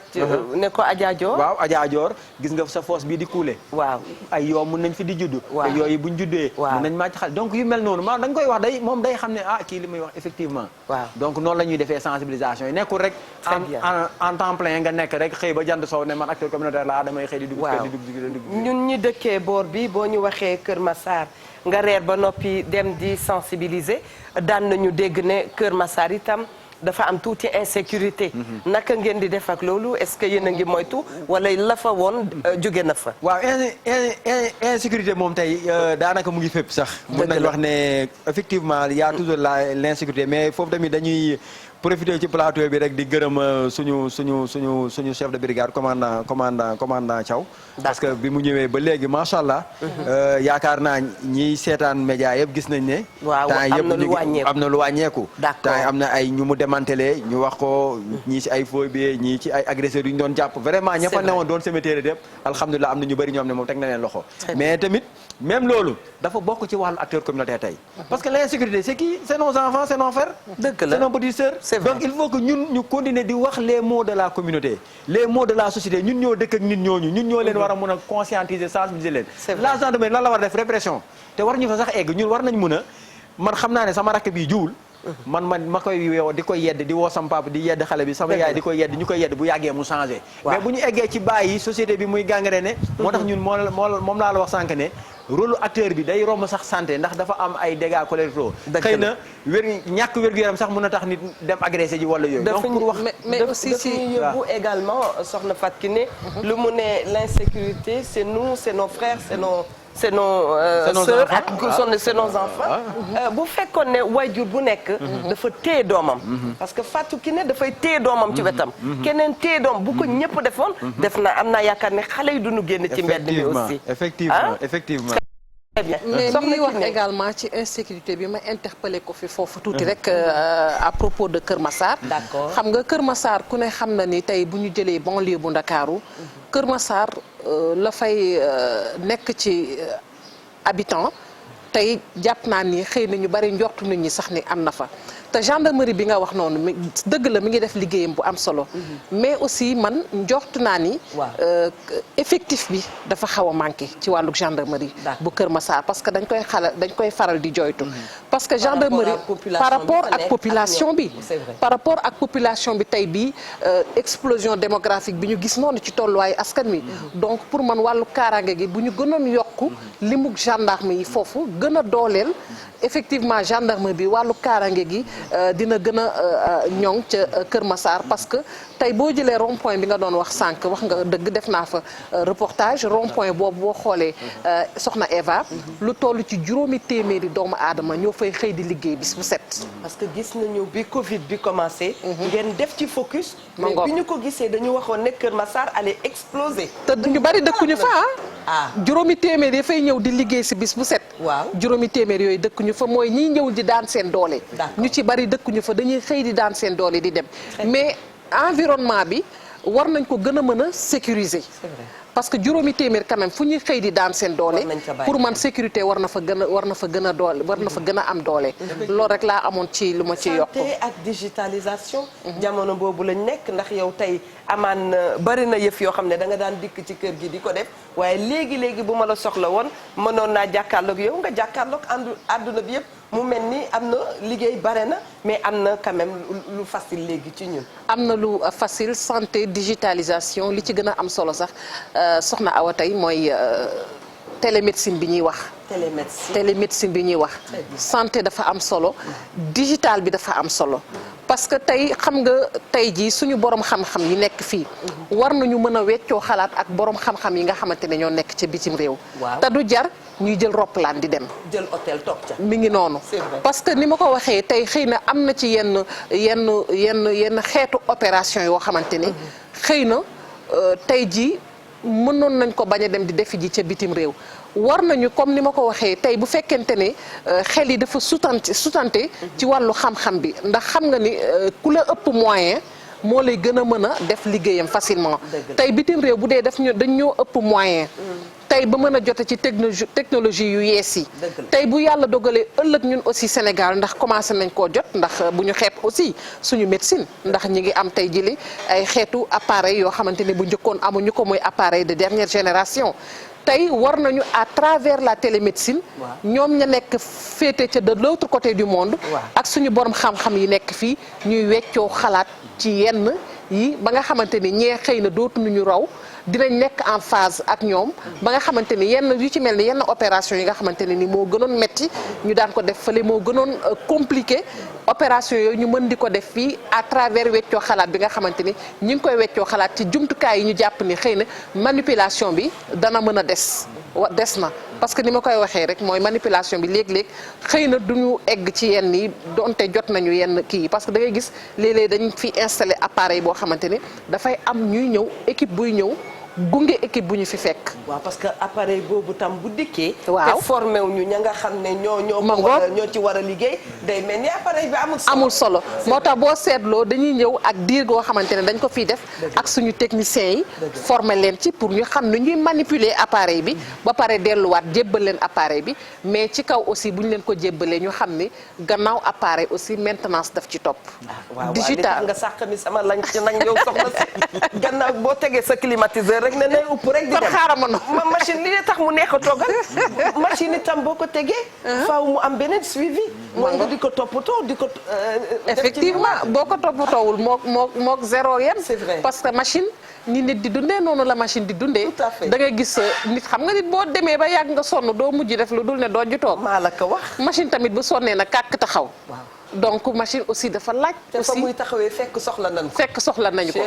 ne ko Adja Dior. waaw Adja Dior gis nga sa foos bii di kuule. waaw ay yoo mun nañ fi di judd. waaw te yooyu buñ juddee. waaw mun nañ màcc xal donc yu mel noonu maa da nga koy wax day moom day xam ne ah kii li muy wax effectivement. waaw donc noonu la ñuy defee sensibilisation yi nekkul rek. très bien en temps plein nga nekk rek xëy ba jant soow ne man acteur communautaire laa damay xëy di dugg. waaw di dugg ñun ñi dëkkee boor bi boo ñu waxee Kër Massar nga reer ba noppi dem di sensibiliser daan nañu dégg ne Kër Massar itam dafa am tuuti insécurité. naka ngeen di def ak loolu est-ce que yéen a ngi moytu wala la fa woon jóge na fa. waaw insécurité moom tey daanaka mu ngi fépp sax. mën nañu wax ne effectivement y a toujours l'insécurité mais foofu tamit dañuy profiter ci plateau bi rek di gërëm suñu chef de brigade commandant Thiaw. parce que bi mu ñëwee ba léegi macha allah. yaakaar naa ñiy seetaan média yëpp gis nañ ne. waaw am na lu wàññeeku. d'accord am na ay ñu mu démantelé ñu wax ko ñii ci ay phobie ñii ci ay agresseurs yu ñu doon jàpp vraiment ña fa newoon doon cimetière yëpp alhamdulilah am na ñu bëri ñoom ne moom teg na leen loxo. mais tamit même loolu dafa bokk ci wàllu acteur communautaire tey. parce que l'insécurité c'est qui c'est nos enfants c'est nos frères. dëgg la c'est nos petites sœurs. donc il faut que ñun ñu continuer di wax les mots de la communauté les mots de la société ñun ñoo dëkk ak nit ñooñu ñun ñoo leen war a mun a conscientiser sensibiliser leen. la gendarmerie lan la war a def répression te war ñu fa sax egg ñun war nañ mun a man xam naa ne sama rakk bii juul ma koy woo di koy yedd di woo sama papa di yedd xale bi sama yaay di koy yedd ñu koy yedd bu yàggee mu changé mais bu ñu eggee ci bàyyi société bi muy gangréné moo tax ñun moom laa la wax sànq ne rôle acteur bi day romb sax santé ndax dafa am ay dégâts collatéraux. xëy na ñàkk wér-gu-yaram sax mën na tax nit dem agressé ji wala yooyu. donc pour wax mais aussi si yóbbu également soxna Fatou Kiné lu mu ne l'insécurité c'est nous c'est nos frères c'est nos sœurs ak c'est nos enfants bu fekkoon ne waajur bu nekk dafa téye doomam parce que Fatou Kiné dafay téye doomam ci wetam keneen téye doom bu ko ñëpp defoon def na am naa yaakaar ne xale yi duñu génn ci mbedd mi aussi effectivement très bien mais li ñuy wax également ci insécurité bi ma interpellé ko fi foofu tuuti rek à propos de Kër Massar. D'accord. xam nga Kër Massar ku ne xam na ni tey bu ñu jëlee banlieue bu Ndakaaru Kër Massar la fay nekk ci habitant tey jàpp naa ni xëy na ñu bari njortu nit ñi sax ni am na fa te gendarmerie bi nga wax noonu mi dëgg la mi ngi def liggéeyam bu am solo mais aussi man njortu naa ni effectif bi dafa xaw a manqué ci wàllu gendarmerie bu Kër Massar parce que dañ koy faral di joytu parce que gendarmerie par rapport ak population bi tey bii explosion démographique bi ñu gis noonu ci tolluwaayu askan wi donc pour man wàllu kaaraange gi bu ñu gënoon yokku limug gendarme yi foofu gën a dooleel effectivement gendarme bi wàllu kaaraange gi dina gën a ñoŋ ca Kër Massar parce que tey boo jëlee rond point bi nga doon wax sànq wax nga dëgg def naa fa reportage rond point boobu boo xoolee soxna Eva lu toll ci juróomi téeméeri doomu aadama ñoo fay xëy di liggéey bis bu set. parce que gis nañu bi Covid bi commencé. ngeen def ci focus. mais bi ñu ko gisee dañu waxoon ne Kër Massar allait exploser. te ñu bari dëkkuñu fa juróomi téeméer yi fay ñëw di liggéey si bis bu set. waaw juróomi téeméer yooyu dëkkuñu fa mooy ñiy ñëw di daan seen doole. ñu ci bari dëkkuñu fa dañuy xëy di daan seen doole di dem. mais environnement bi war nañ ko gën a mën a sécuriser. c'est vrai. parce que juróomi téeméer quand même fu ñuy xëy di daan seen doole pour man sécurité war na fa gën a am doole loolu rek laa amoon ci lu ma ci yokk santé ak digitalisation jamono boobu lañ nekk ndax yow tey amaan bari na yëf yoo xam ne da nga daan dikk ci kër gi di ko def waaye léegi bu ma la soxla woon mënoon naa jàkkaarloog yow nga jàkkaarloog àdduna bi yëpp mu mel ni am na liggéey bare na mais am na quand même lu facile léegi ci ñun am na lu facile santé digitalisation li ci gën a am solo sax soxna Awa tey mooy télémédecine bi ñuy wax. télémédecine bi ñuy wax. santé dafa am solo. digital bi dafa am solo. parce que tey xam nga tey jii suñu borom xam-xam yi nekk fii. war nañu mën a weccoo xalaat ak borom xam-xam yi nga xamante ne ñoo nekk ca bitim réew. te du jar ñuy jël roppalaan di dem. jël hôtel toog ca. mi ngi noonu. parce que ni ma ko waxee tey xëy na am na ci yenn xeetu opération yoo xamante ni. xëy na tey jii. mënoon nañ ko bañ a dem di defi ji ca bitim réew war nañu comme ni ma ko waxee tey bu fekkente ne xel yi dafa sutante ci wàllu xam-xam bi ndax xam nga ni ku la ëpp moyen moo lay gën a mën a def liggéeyam facilement tey bitim réew bu dee dañ ñoo ëpp moyen tey ba mën a jote ci technologie yu yees yi tey bu yàlla dogalee ëllëg ñun aussi Sénégal ndax commencé nañ koo jot ndax bu ñu xeeb aussi suñu médecine ndax ñi ngi am tey jëli ay xeetu appareil yoo xamante ne bu njëkkoon amuñu ko mooy appareil de dernière génération tey war nañu à travers la télémédecine ñoom ña nekk féete ca de l'autre côté du monde ak suñu borom xam-xam yi nekk fii ñuy weccoo xalaat ci yenn yi ba nga xamante ni ñee xëy na dootuñu raw dinañ nekk en phase ak ñoom ba nga xamante ni yenn yu ci mel ni yenn opération yi nga xamante ne ni moo gënoon metti ñu daan ko def fële moo gënoon compliqué opération yooyu ñu mën di ko def fii à travers weccoo xalaat bi nga xamante ni ñu ngi koy weccoo xalaat ci jumtukaay yi ñu jàpp ni xëy na manipulation bi dana mën a des na parce que ni ma koy waxee rek mooy manipulation bi léeg-léeg xëy na du ñu egg ci yenn yi donte jot nañu yenn kii yi parce que da ngay gis léeg-léeg dañ fi installé appareil boo xamante ni dafay am ñuy ñëw équipe buy ñëw gunge équipe bu ñu fi fekk. waaw parce que appareil boobu tam bu dikkee. waaw te formé wu ñu ña nga xam ne ñoo ci war a liggéey. day mel ni appareil bi amul solo. moo tax boo seetloo dañuy ñëw ak diir goo xamante ne dañ ko fiy def. ak suñu techniciens yi. formé leen ci pour ñu xam ne ñuy manipuler appareil bi. ba pare delluwaat jébbal leen appareil bi mais ci kaw aussi bu ñu leen ko jébbalee ñu xam ni gannaaw appareil aussi maintenance daf ci topp. digital nga sàq mi sama lañ ci nañ yow soxna si gannaaw boo tegee sa climatiseur rek ne nay upp rek di kon dem xaaral ma noonu. machine li tax mu neex a toggal machine itam boo ko tegee faaw mu am beneen suivi mooy nga di ko toppatoo di ko effectivement boo ko toppatoowul mook zéro yem. C'est vrai. parce que machine ni nit di dundee noonu la machine di dundee. Tout à fait. da ngay gis nit xam nga nit boo demee ba yàgg nga sonn doo mujj def lu dul ne doo ju toog. maa la ko wax machine tamit bu sonnee na kàkk taxaw. donc machine aussi dafa laaj. te fa aussi muy taxawee fekk soxla nañ ko fekk soxla nañu ko.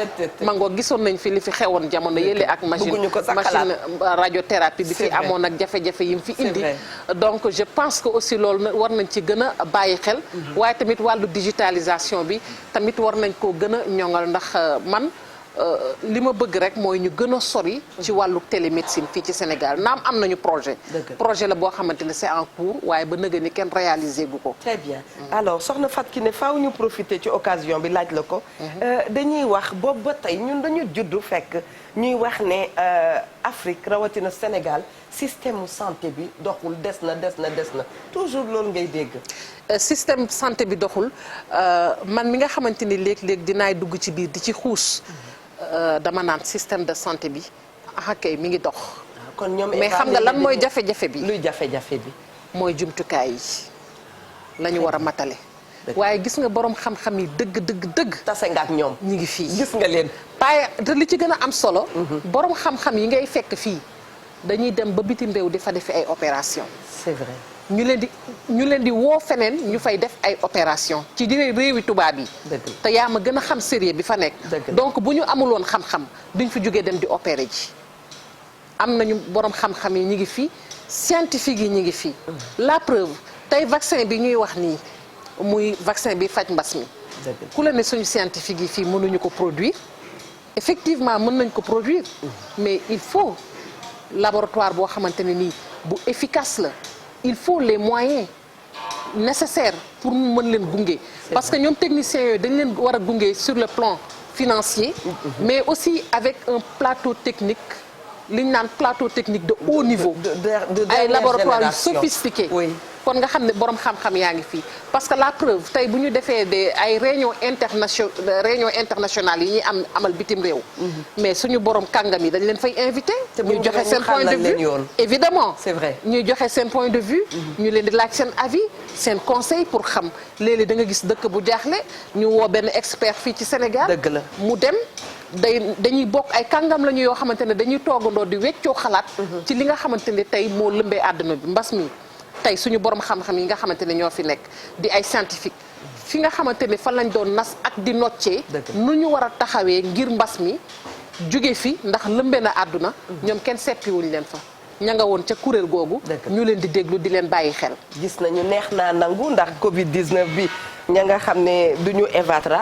mangoo gisoon nañ fi li fi xewoon jamono yële ak machine bëgguñu ko sax machine radiothérapie bi fi C'est vrai. amoon ak jafe-jafe yi mu fi indi. vrai. donc je pense que aussi loolu war nañ ci gën a bàyyi xel. waaye tamit wàllu digitalisation bi tamit war nañ koo gën a ñoŋal ndax man. li ma bëgg rek mooy ñu gën a sori ci wàllu télémédecine fii ci Sénégal naam am nañu projet. projet la boo xamante ne c'est en cours waaye ba nëgë ni kenn réalisé gu ko. très bien alors soxna Fatou Kiné faaw ñu profiter ci occasion bi laaj la ko. dañuy wax boobu ba tey ñun dañu juddu fekk ñuy wax ne Afrique rawatina Sénégal système mu santé bi doxul des na toujours loolu ngay dégg. système santé bi doxul man mi nga xamante ni léeg-léeg dinaay dugg ci biir di ci xuus dama naan système de santé bi kay mi ngi dox. kon ñoom mais xam nga lan mooy jafe-jafe bi. luy jafe-jafe bi. mooy jumtukaay yi la ñu war a matale. waaye gis nga borom xam-xam yi dëgg. tase nga ak ñoom. ñi ngi fii gis nga leen. waaye te li ci gën a am solo. borom xam-xam yi ngay fekk fii dañuy dem ba bitim réew di fa defi ay opération c'est vrai. ñu leen di woo feneen ñu fay def ay opération ci réewi tubaab yi. te yaa ma gën a xam sérieux bi fa nekk. donc bu ñu amuloon xam-xam duñ fi jógee dem di opérer ji. am nañu borom xam-xam yi ñu ngi fi scientifique yi ñu ngi fi. la preuve tey vaccin bi ñuy wax nii muy vaccin bi faj mbas mi. ku la ne suñu scientifique yi fii mënuñu ko produire effectivement mën nañ ko produire. mais il faut laboratoire boo xamante ne nii bu efficace la. il faut les moyens nécessaires pour mu mën leen gunge. parce que ñoom techniciens yooyu dañ leen war a gunge sur le plan financier. mais aussi avec un plateau technique li ñu naan plateau technique de haut niveau. ay laboratoires yu sophistiqués. kon nga xam ne borom xam-xam yaa ngi fii parce que la preuve tey bu ñu defee ay réunion internationales yi ñuy amal bitim réew. mais suñu borom kàngam yi dañ leen fay invité. ñuy joxe seen point de vue évidemment c'est vrai ñuy joxe seen point de vue. ñu leen di laaj seen avis seen conseil pour xam léeg-léeg da nga gis dëkk bu jaaxle ñu woo benn expert fii ci Sénégal. dëgg la mu dem. dañuy bokk ay kàngam la ñu yoo xamante ne dañuy toogandoo di weccoo xalaat. ci li nga xamante ne tey moo lëmbee àdduna bi mbas mi. tey suñu borom xam-xam yi nga xamante ne ñoo fi nekk di ay scientifique fi nga xamante ne fan lañ doon nas ak di noccee nu ñu war a taxawee ngir mbas mi jóge fi ndax lëmbe na àdduna ñoom kenn seppiwuñ leen fa ña nga woon ca kuréel googu ñu leen di déglu di leen bàyyi xel gis nañu neex naa nangu ndax Covid 19 bi ña nga xam ne du ñu Evatra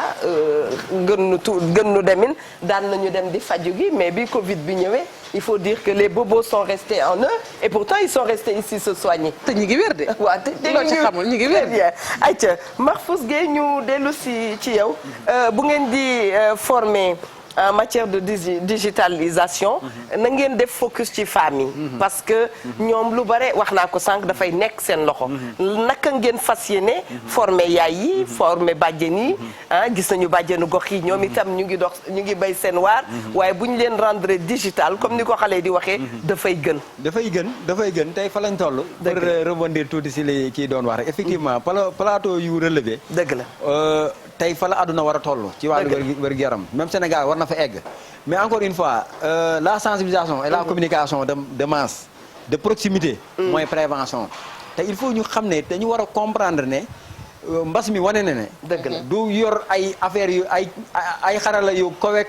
gën nu demin daan nañu dem di faju gi mais bi Covid bi ñëwee il faut dire que les bobos sont restés en eux et pourtant ils sont restés ici se soigner. te ñi ngi wér de. waaw te loo ci xamul ñi ngi wér de. ayca Mahfouz Gueye ñu dellu ci yow bu ngeen di former en matière de digitalisation na ngeen def focus ci femmes yi parce que ñoom lu bare wax naa ko sànq dafay nekk seen loxo naka ngeen fas yéene former yaay yi former bàjjen yi gis nañu bàjjenu gox yi ñoom itam ñu ngi bay seen waar waaye bu ñu leen rendre digital comme ni ko xale di waxee dafay gën tey fa lañ toll pour rebondir tuuti si li kii doon wax rek effectivement plateau yu relevé dëgg la tey fa la àdduna war a toll ci wàllu wér-gu-yaram même Sénégal war na fa egg mais encore une fois la sensibilisation et la communication de masse de proximité mooy prévention te il faut ñu xam ne dañu war a comprendre ne mbas mi wane na ne dëgg la du yor ay affaires yu ay xarala yu kawe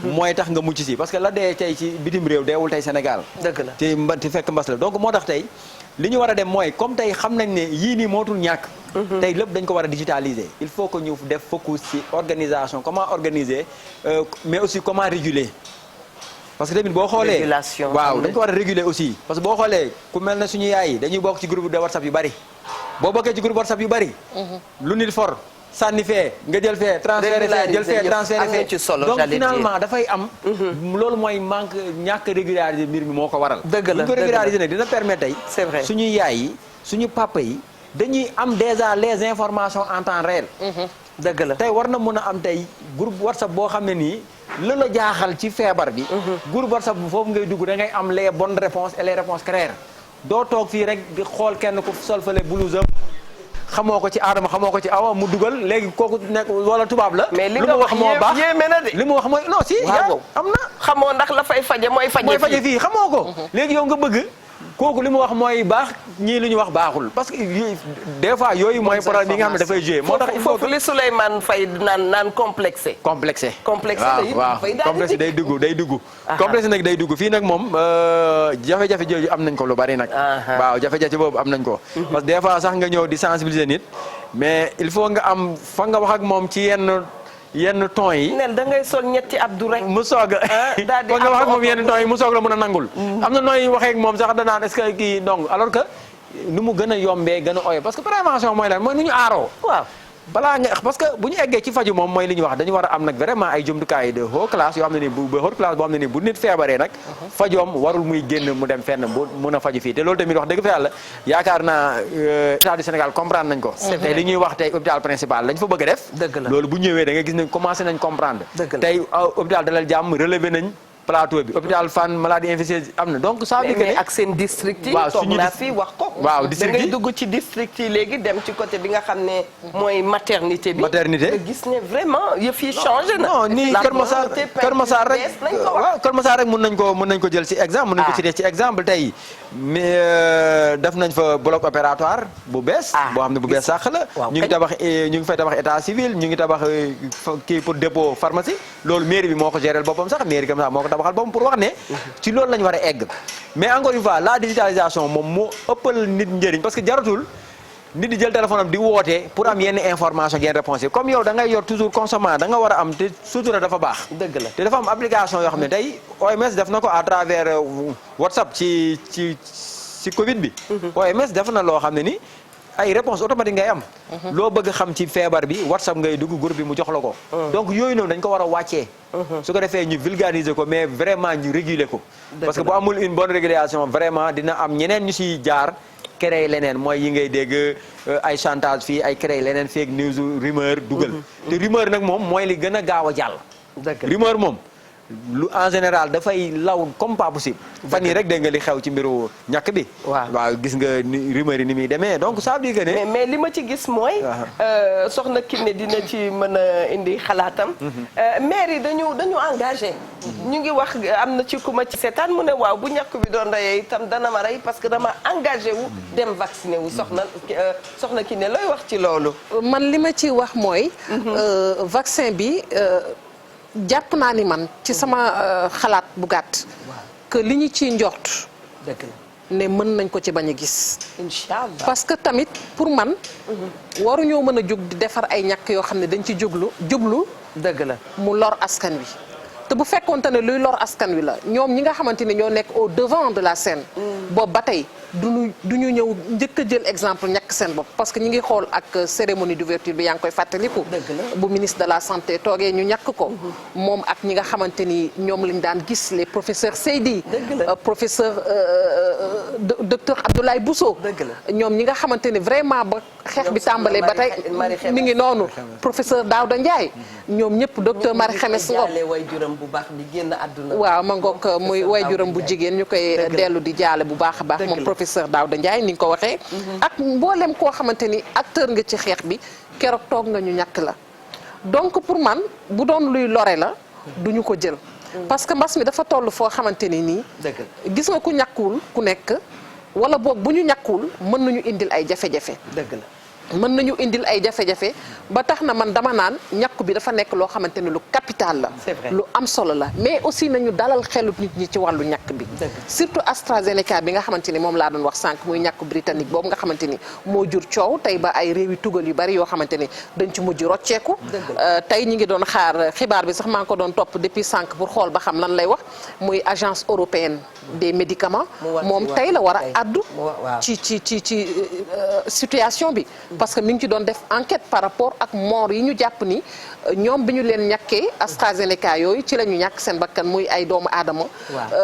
mooy tax nga mucc si parce que la dee tey ci bitim réew deewul tey Sénégal dëgg la te fekk mbas la donc moo tax tey li ñu war a dem mooy comme tey xam nañ ne yii nii mootul ñàkk tey lépp dañ ko war a digitaliser il faut que ñu def focus ci organisation comment organiser mais aussi comment réguler parce que tamit boo xoolee waaw dañ ko war a réguler aussi parce que boo xoolee ku mel ne suñu yaay yi dañuy bokk ci groupe de WhatsApp yu bari boo bokkee ci groupe WhatsApp yu bari lu nit for sànni fee nga jël fee transféré fee jël fee transféré fee donc finalement dafay am loolu mooy ñàkk régulariser mbir mi moo ko waral dëgg la bu ñu ko régulariser nag dina permettre tey c'est vrai suñuy yaay yi suñu papa yi dañuy am déjà les informations en temps réel dëgg la tey war na mën a am tey groupe WhatsApp boo xam ne nii la la jaaxal ci feebar bi. groupe WhatsApp bi foofu ngay dugg da ngay am les bonnes réponses et les réponses claires doo toog fii rek di xool kenn ku sol fale blouse am xamoo ko ci Adama xamoo ko ci Awa mu dugal léegi kooku nekk wala tubaab la. mais li nga wax yéeme na de. li mu wax mooy non si. waaw am na. xamoo ndax la fay faje mooy faje fii xamoo ko. léegi yow nga bëgg. kooku li mu wax mooy baax ñii li ñu wax baaxul parce que des fois yooyu mooy problème yi nga xam ne dafay joué. moo tax foofu li Souleymane Faye naan complexé. complexé waaw complexé day dugg. complexé nag day dugg fii nag moom jafe-jafe jooju am nañ ko lu bari nag. waaw jafe-jafe boobu am nañ ko. parce que des fois sax nga ñëw di sensibiliser nit mais il faut nga am fa nga wax ak moom ci yenn ton yi. nel da ngay sol ñetti abdu rek. mu soog a kon nga wax ak moom yenn ton yi mu soog la mën a nangul. am na nooy waxee ak moom sax danaan est-ce que kii donc alors que nu mu gën a yombee gën a oyo parce que prévention mooy lan mooy nu ñu aaroo. waaw balaa nga parce que bu ñu eggee ci faju moom mooy li ñu wax dañu war a am nag vraiment ay jumtukaay de haute classe yoo xam ne nii bu haute classe boo xam ne nii bu nit feebaree nag. fajoom warul muy génn mu dem fenn bu mun a faju fii te loolu tamit wax dëgg fa yàlla yaakaar naa état du Sénégal comprendre nañ ko. tey li ñuy wax tey hôpital principal lañ fa bëgg a def. dëgg la loolu bu ñëwee da nga gis ne commencé nañ comprendre. tey hôpital Dalal Jàmm relevé nañ. plateau bi hôpital Fann maladie infectieuse am na donc ça veut dire que ak seen district yi. waaw toog naa fi wax ko. waaw district yi da ngay dugg ci district yi léegi dem ci côté bi nga xam ne mooy maternité bi. maternité nga gis ne vraiment yëf yi changé na. non nii Kër Massar rek waaw Kër Massar rek mën nañ ko jël ci exemple. mën nañ ko ci def ci exemple tey mais def nañ fa bloc opératoire bu bees. boo xam ne bu bees sax la. ñu ngi fay tabax état civil ñu ngi tabax kii pour dépôt pharmacie loolu mairie bi moo ko gérer boppam sax mairie Kër Massar moo ko tabaxal boppam pour wax ne ci loolu la ñu war a egg mais encore une fois la digitalisation moom moo ëppal nit njëriñ parce que jaratul nit di jël téléphone am di woote pour am yenn information yenn réponse yi comme yow da ngay yor toujours consommant da nga war a am te sutura dafa baax. dëgg la te dafa am application yoo xam ne tey OMS def na ko à travers WhatsApp ci Covid bi. OMS def na loo xam ne ni ay réponse automatique ngay am. loo bëgg xam ci feebar bi WhatsApp ngay dugg groupe bi mu jox la ko. donc yooyu noonu dañ ko war a wàccee. su ko defee ñu vulgariser ko mais vraiment ñu réguler ko. parce que bu amul une bonne régulation vraiment dina am ñeneen ñu siy jaar. créer leneen mooy yi ngay dégg ay chantage fii ay créer leneen fake news rumeur dugal. te rumeur nag moom mooy li gën a gaaw a jàll. rumeur moom lu en général dafay law comme pas possible. fan yii rek dégg nga li xew ci mbiru ñàkk bi. waaw gis nga rumeur yi ni muy demee donc ça veut dire que ne. mais li ma ci gis mooy. soxna Kiné dina ci mën a indi xalaatam. maire yi dañu engagé. ñu ngi wax am na ci ku ma ci seetaan mu ne waaw bu ñàkk bi doon reyee itam dana ma rey parce que dama engagé wu dem vacciné wu soxna Kiné looy wax ci loolu. man li ma ci wax mooy. vaccin bi. jàpp naa ni man ci sama xalaat bu gàtt que li ñu ciy njort ne mën nañ ko ci bañ a gis inchallah parce que tamit pour man waruñoo mën a jóg di defar ay ñàkk yoo xam ne dañ ci jublu dëgg la mu lor askan wi te bu fekkoonte ne luy lor askan wi la ñoom ñi nga xamante ne ñoo nekk au devant de la scène boobu ba tey du ñu ñëw njëkk a jël exemple ñàkk seen bopp parce que ñi ngi xool ak cérémonie d'ouverture bi yaa ngi koy fàttaliku bu ministre de la santé toogee ñu ñàkk ko moom ak ñi nga xamante ni ñoom lañ daan gis les professeurs Seydi professeur docteur Abdoulaye Bousso ñoom ñi nga xamante ni vraiment ba xeex bi tàmbalee ba tey mi ngi noonu professeur Daouda Ndiaye ñoom ñëpp docteur Marie Khemesse waajuram bu baax di génn àdduna waaw ma ngoog muy waajuram bu jigéen ñu koy dellu di jaale bu baax a baax moom professeur Daouda Ndiaye ni nga ko waxee ak mboolem koo xamante ni acteur nga ci xeex bi keroog toog nga ñu ñàkk la donc pour man bu doon luy lore la duñu ko jël parce que mbas mi dafa toll foo xamante ni nii gis nga ku ñàkkuwul ku nekk wala boog bu ñu ñàkkuwul mën nañu indil ay jafe-jafe mën nañu indil ay jafe-jafe ba tax na man dama naan ñàkku bi dafa nekk loo xamante ne lu capital la lu am solo la mais aussi nañu dalal xelu nit ñi ci wàllu ñàkk bi surtout AstraZeneca bi nga xamante ni moom laa doon wax sànq muy ñàkku britannique boobu nga xamante ni moo jur coow tey ba ay réewi tugal yu bari yoo xamante ni dañ ci mujj rocceeku tey ñi ngi doon xaar xibaar bi sax maa ngi ko doon topp depuis sànq pour xool ba xam lan lay wax muy agence européenne des médicaments moom tey la war a addu ci situation bi parce que mi ngi ci doon def enquête par rapport ak mort yi ñu jàpp ni ñoom bi ñu leen ñàkkee AstraZeneca yooyu ci la ñu ñàkk seen bakkan muy ay doomu aadama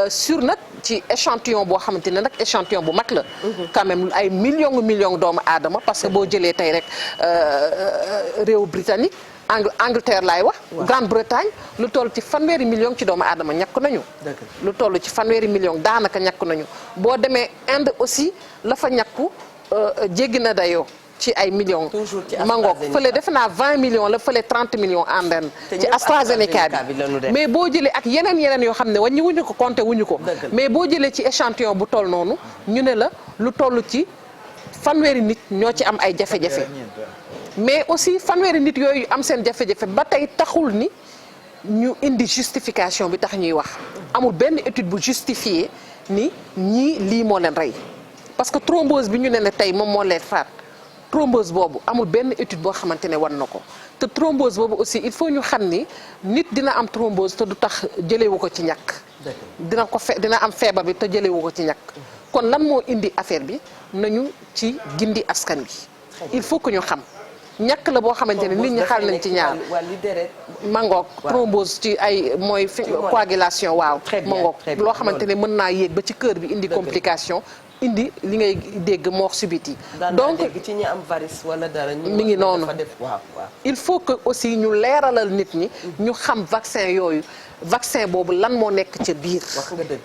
sur nag ci échantillon boo xamante ne nag échantillon bu mag la quand même ay millions doomu aadama parce que boo jëlee tey rek réew Britannique Angleterre laay wax. Grande-Bretagne lu toll ci 1,000 million ci doomu aadama ñàkk nañu. lu toll ci 1,000 million daanaka ñàkk nañu boo demee Inde aussi la fa ñàkku jéggi na dayoo. ci ay millions mangook fële defe naa 20 millions la fële 30 millions en Inde ci AstraZeneca bi mais boo jëlee ak yeneen yoo xam ne wàññi wuñu ko compté wuñu ko mais boo jëlee ci échantillon bu toll noonu ñu ne la lu toll ci 1,000 nit ñoo ci am ay jafe-jafe mais aussi 1,000 nit yooyu am seen jafe-jafe ba tey taxul ni ñu indi justification bi tax ñuy wax amul benn étude bu justifié ni ñii lii moo leen rey parce que thrombose bi ñu ne tey moom moo leen faat thrombose boobu amul benn étude boo xamante ne war na ko te thrombose boobu aussi il faut ñu xam ni nit dina am thrombose te du tax jëlewu ko ci ñàkk dina am feebar bi te jëlewu ko ci ñàkk kon lan moo indi affaire bi nañu ci gindi askan bi il faut que ñu xam ñàkk la boo xamante ne nit ñi xaal nañ ci ñaar mangoog thrombose ci ay mooy coagulation waaw mangoog loo xamante ne mën naa yéeg ba ci cœur bi indi complication indi li ngay dégg mort subite yi donc ci ñi am varice wala dara mi ngi noonu il faut que aussi ñu leeralal nit ñi ñu xam vaccin boobu lan moo nekk ca biir wax nga dëgg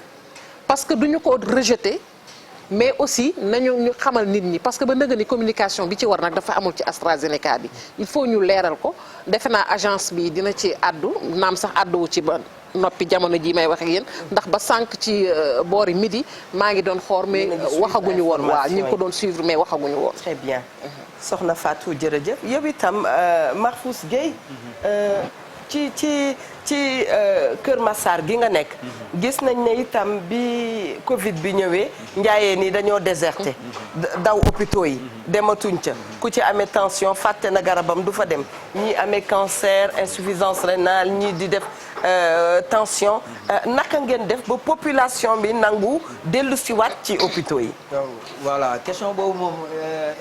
parce que duñu ko rejeter mais aussi ñu xamal nit ñi parce que ba nëga ni communication bi ci war nag dafa amul ci AstraZeneca bi il faut ñu leeral ko defe naa agence bi dina ci addu naam sax adduwu ci ba noppi jamono ji may wax ak yéen ndax ba sànq ci boori midi maa ngi doon xool mais waxaguñu woon waaw ñu ngi ko doon suivre mais waxaguñu woon très bien soxna Fatou jërëjëf yow itam Mahfous Gueye ci Kër Massar gi nga nekk gis nañ ne itam bi Covid bi ñëwee njaayeen yi dañoo déserté daw hôpitaux yi dematuñ ca ku ci amee tension fàtte na garabam du fa dem ñii amee cancer insuffisance rénale ñii di def tension naka ngeen def ba population bi nangu dellu si waat ci hôpitaux yi voilà question boobu moom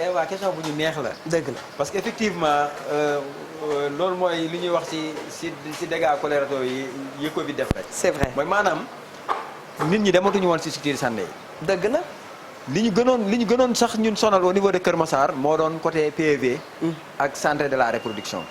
Eva question bu ñu neex la dëgg la parce que effectivement loolu mooy li ñuy wax ci dégâts collatéraux yi Covid def rek. c'est vrai mooy maanaam nit ñi dematuñu woon ci structure santé yi. dëgg la. li ñu gënoon sax ñun sonal au niveau de Kër Massar moo doon côté PV. ak santé de la reproduction.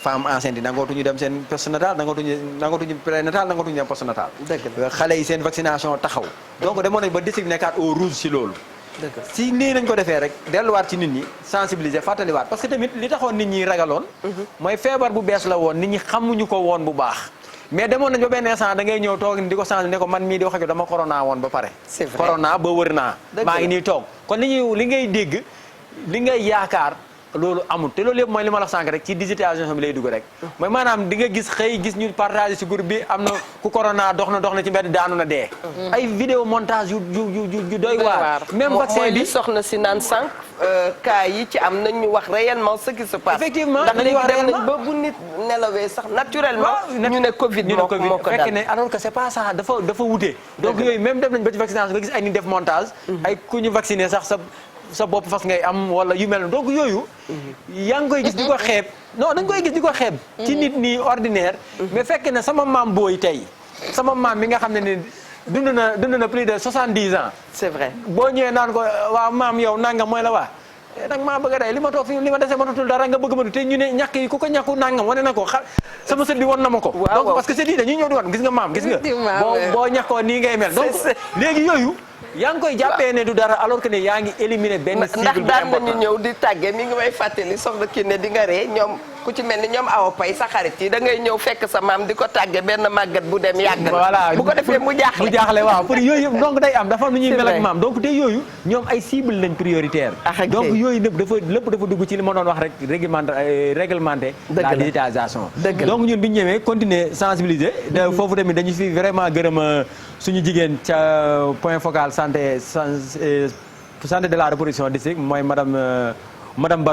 femme enceinte yi nangootuñu dem seen postnatal nangootuñu prénatal nangootuñu dem postnatal. dëgg la xale yi seen vaccination taxaw. donc demoon nañ ba district nekkaat au rouge ci loolu. dëgg la si nii nañ ko defee rek delluwaat ci nit ñi sensibiliser fàttaliwaat parce que tamit li taxoon nit ñi ragaloon. mooy feebar bu bees la woon nit ñi xamuñu ko woon bu baax. mais demoon nañ ba benn instant da ngay ñëw toog di ko changé ne ko man mii di wax ak dama corona woon ba pare. c'est vrai corona ba wër naa. maa ngi nii toog kon li ngay dégg li ngay yaakaar loolu amul te loolu yëpp mooy li ma la sànq rek ci digitalisation bi lay dugg rek. mooy maanaam di nga gis ñu partagé ci groupe bi am na ku corona dox na ci mbedd daanu na dee. ay vidéo montage yu doy waar. même vaccin bi soxna si naan sànq cas yi ci am nañ ñu wax réellement ce qui se passe. effectivement ndax dañuy wax léegi dem nañ réellement ba bu nit nelawee sax naturellement. ñu ne Covid moo ko dal fekk ne alors que c'est pas ça dafa wute. donc yooyu même dem nañ ba ci vaccination nga gis ay nit def montage. ay ku ñu vacciné sax sa bopp fas ngay am wala yu mel donc yooyu. yaa ngi koy gis di ko xeeb. non dañ koy gis di ko xeeb. ci nit nii ordinaire. mais fekk ne sama maam booy tey sama maam mi nga xam ne ni dund na plus de 70 ans. c'est vrai boo ñëwee naan ko waaw maam yow nangam mooy la waa. nag maa bëgg a day li ma toog fi li ma dese mënatul dara nga bëgg ma te ñu ne ñàkk yi ku ko ñàkku nangam wane na ko sama sët bi won na ma ko. donc parce que c'est dit dañuy ñëw di wan gis nga maam gis nga. boo ñàkkoo nii ngay mel. donc léegi yooyu. yaa ngi koy jàppee ne du dara alors que ne yaa ngi éliminer benn cible bu ndax daan important nañu ñëw di tàgge mi ngi may fàttali soxna kii ne di nga ree ñoom ku ci mel ni ñoom awa pay sa xarit yi da ngay ñëw fekk sa maam di ko tàgge benn màggat bu dem yàgg voilà bu ko defee mu jaaxle waaw pour yooyu yëpp donc day am dafa am nu ñuy mel ak maam donc te yooyu ñoom ay cible lañ prioritaire donc yooyu lépp dafa dugg ci li ma doon wax rek réglementé la digitalisation donc ñun bi ñu ñëwee continuer sensibiliser foofu tamit dañu fi vraiment gërëm suñu jigéen ca point focal santé de la reproduction district mooy madame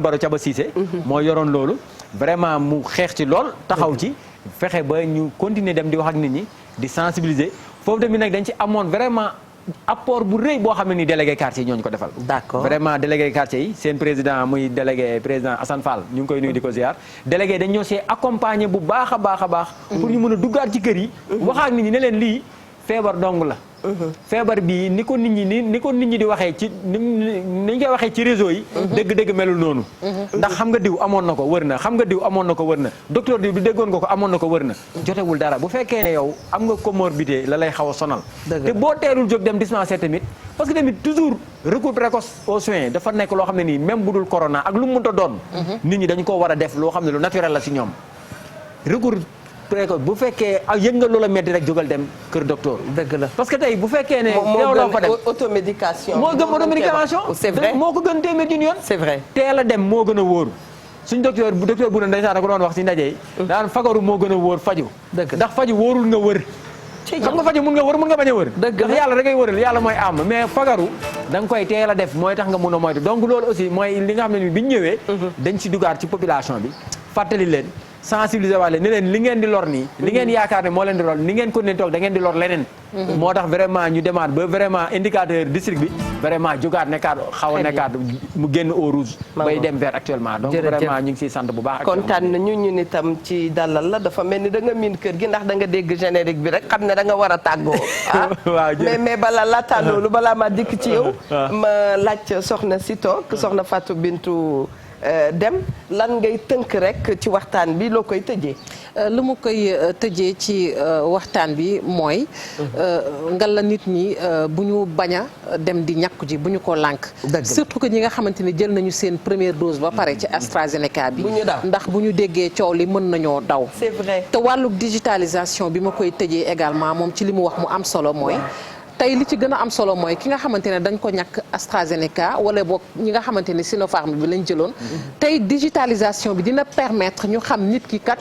Baro Thiaba Cissé moo yoroon loolu vraiment mu xeex ci lool taxaw ci fexe ba ñu continuer dem di wax ak nit ñi di sensibiliser foofu tamit nag dañ ci amoon vraiment apport bu rëy boo xam ne ni délégué quartier yi ñooñu ko defal vraiment délégué quartier yi seen président muy président Assane Fall ñu ngi koy nuyu di ko ziar délégué dañ ñoo see accompagner bu baax a baax pour ñu mën a duggaat ci kër yi wax ak nit ñi ne leen lii feebar dong la feebar bi ni ko nit ñi di waxee ci ni ñu koy waxee ci réseau yi. dëgg-dëgg melul noonu. ndax xam nga diw amoon na ko wër na xam nga diw amoon na ko wër na docteur diw du déggoon nga ko amoon na ko wër na jotewul dara bu fekkee ne yow am nga comorbidité la lay xaw a sonal. te boo teelul jóg dem dispensaire tamit parce que tamit toujours recours précoce aux soins dafa nekk loo xam ne nii même bu dul corona ak lu mu mënta doon. nit ñi dañu ko war a def loo xam ne lu naturel la si ñoom recours précoce bu fekkee ak yëg nga loola metti rek jógal dem kër docteur. dëgg la parce que tey bu fekkee ne. yow la fa dem automédication. moo gën automédication. c'est vrai moo ko gën téeméer junni yoon. c'est vrai teel a dem moo gën a wóoru suñ docteur bu ne ndeysaan ko doon wax si ndaje yi. daan fagaru moo gën a wóor faju ndax faju wóorul nga wër. xam nga faju mun nga wër mun nga bañ a wër. dëgg la yàlla da ngay wëral yàlla mooy am mais fagaru da nga koy teel a def mooy tax nga mun a moytu donc loolu aussi mooy li nga xam ne ni bi ñu ñëwee. dañ si dugaat ci population bi fàttali leen. sensibiliser waale ni leen li ngeen di lor nii li ngeen yaakaar ne moo leen di lor ni ngeen ko ne toog da ngeen di lor leneen moo tax vraiment ñu demaat ba vraiment indicateur district bi vraiment jógaat nekkaat xaw a nekkaat mu génn au rouge bay dem vert actuellement donc vraiment ñu ngi siy sant bu baax kontaan na ñun itam ci dalal la dafa mel ni da nga miin kër gi ndax da nga dégg générique bi rek xam ne da nga war a tàggoo waaw mais balaa laataa loolu balaa ma dikk ci yow ma laaj soxna si toog soxna Fatou Bintou Deme lan ngay tënk rek ci waxtaan bi loo koy tëjee. lu ma koy tëjee ci waxtaan bi mooy ngal la nit ñi bu ñu bañ a dem di ñàkku ji bu ñu ko lànk surtout que ñi nga xamante ni jël nañu seen première dose ba pare ci AstraZeneca bi ndax bu ñu déggee coow li mën nañoo daw. c'est vrai te wàllu digitalisation bi ma koy tëjee également moom ci li mu wax mu am solo mooy. tey li ci gën a am solo mooy ki nga xamante ne dañ ko ñàkk AstraZeneca wala boog ñi nga xamante ne Sinopharm bi lañ jëloon tey digitalisation bi dina permettre ñu xam nit ki kat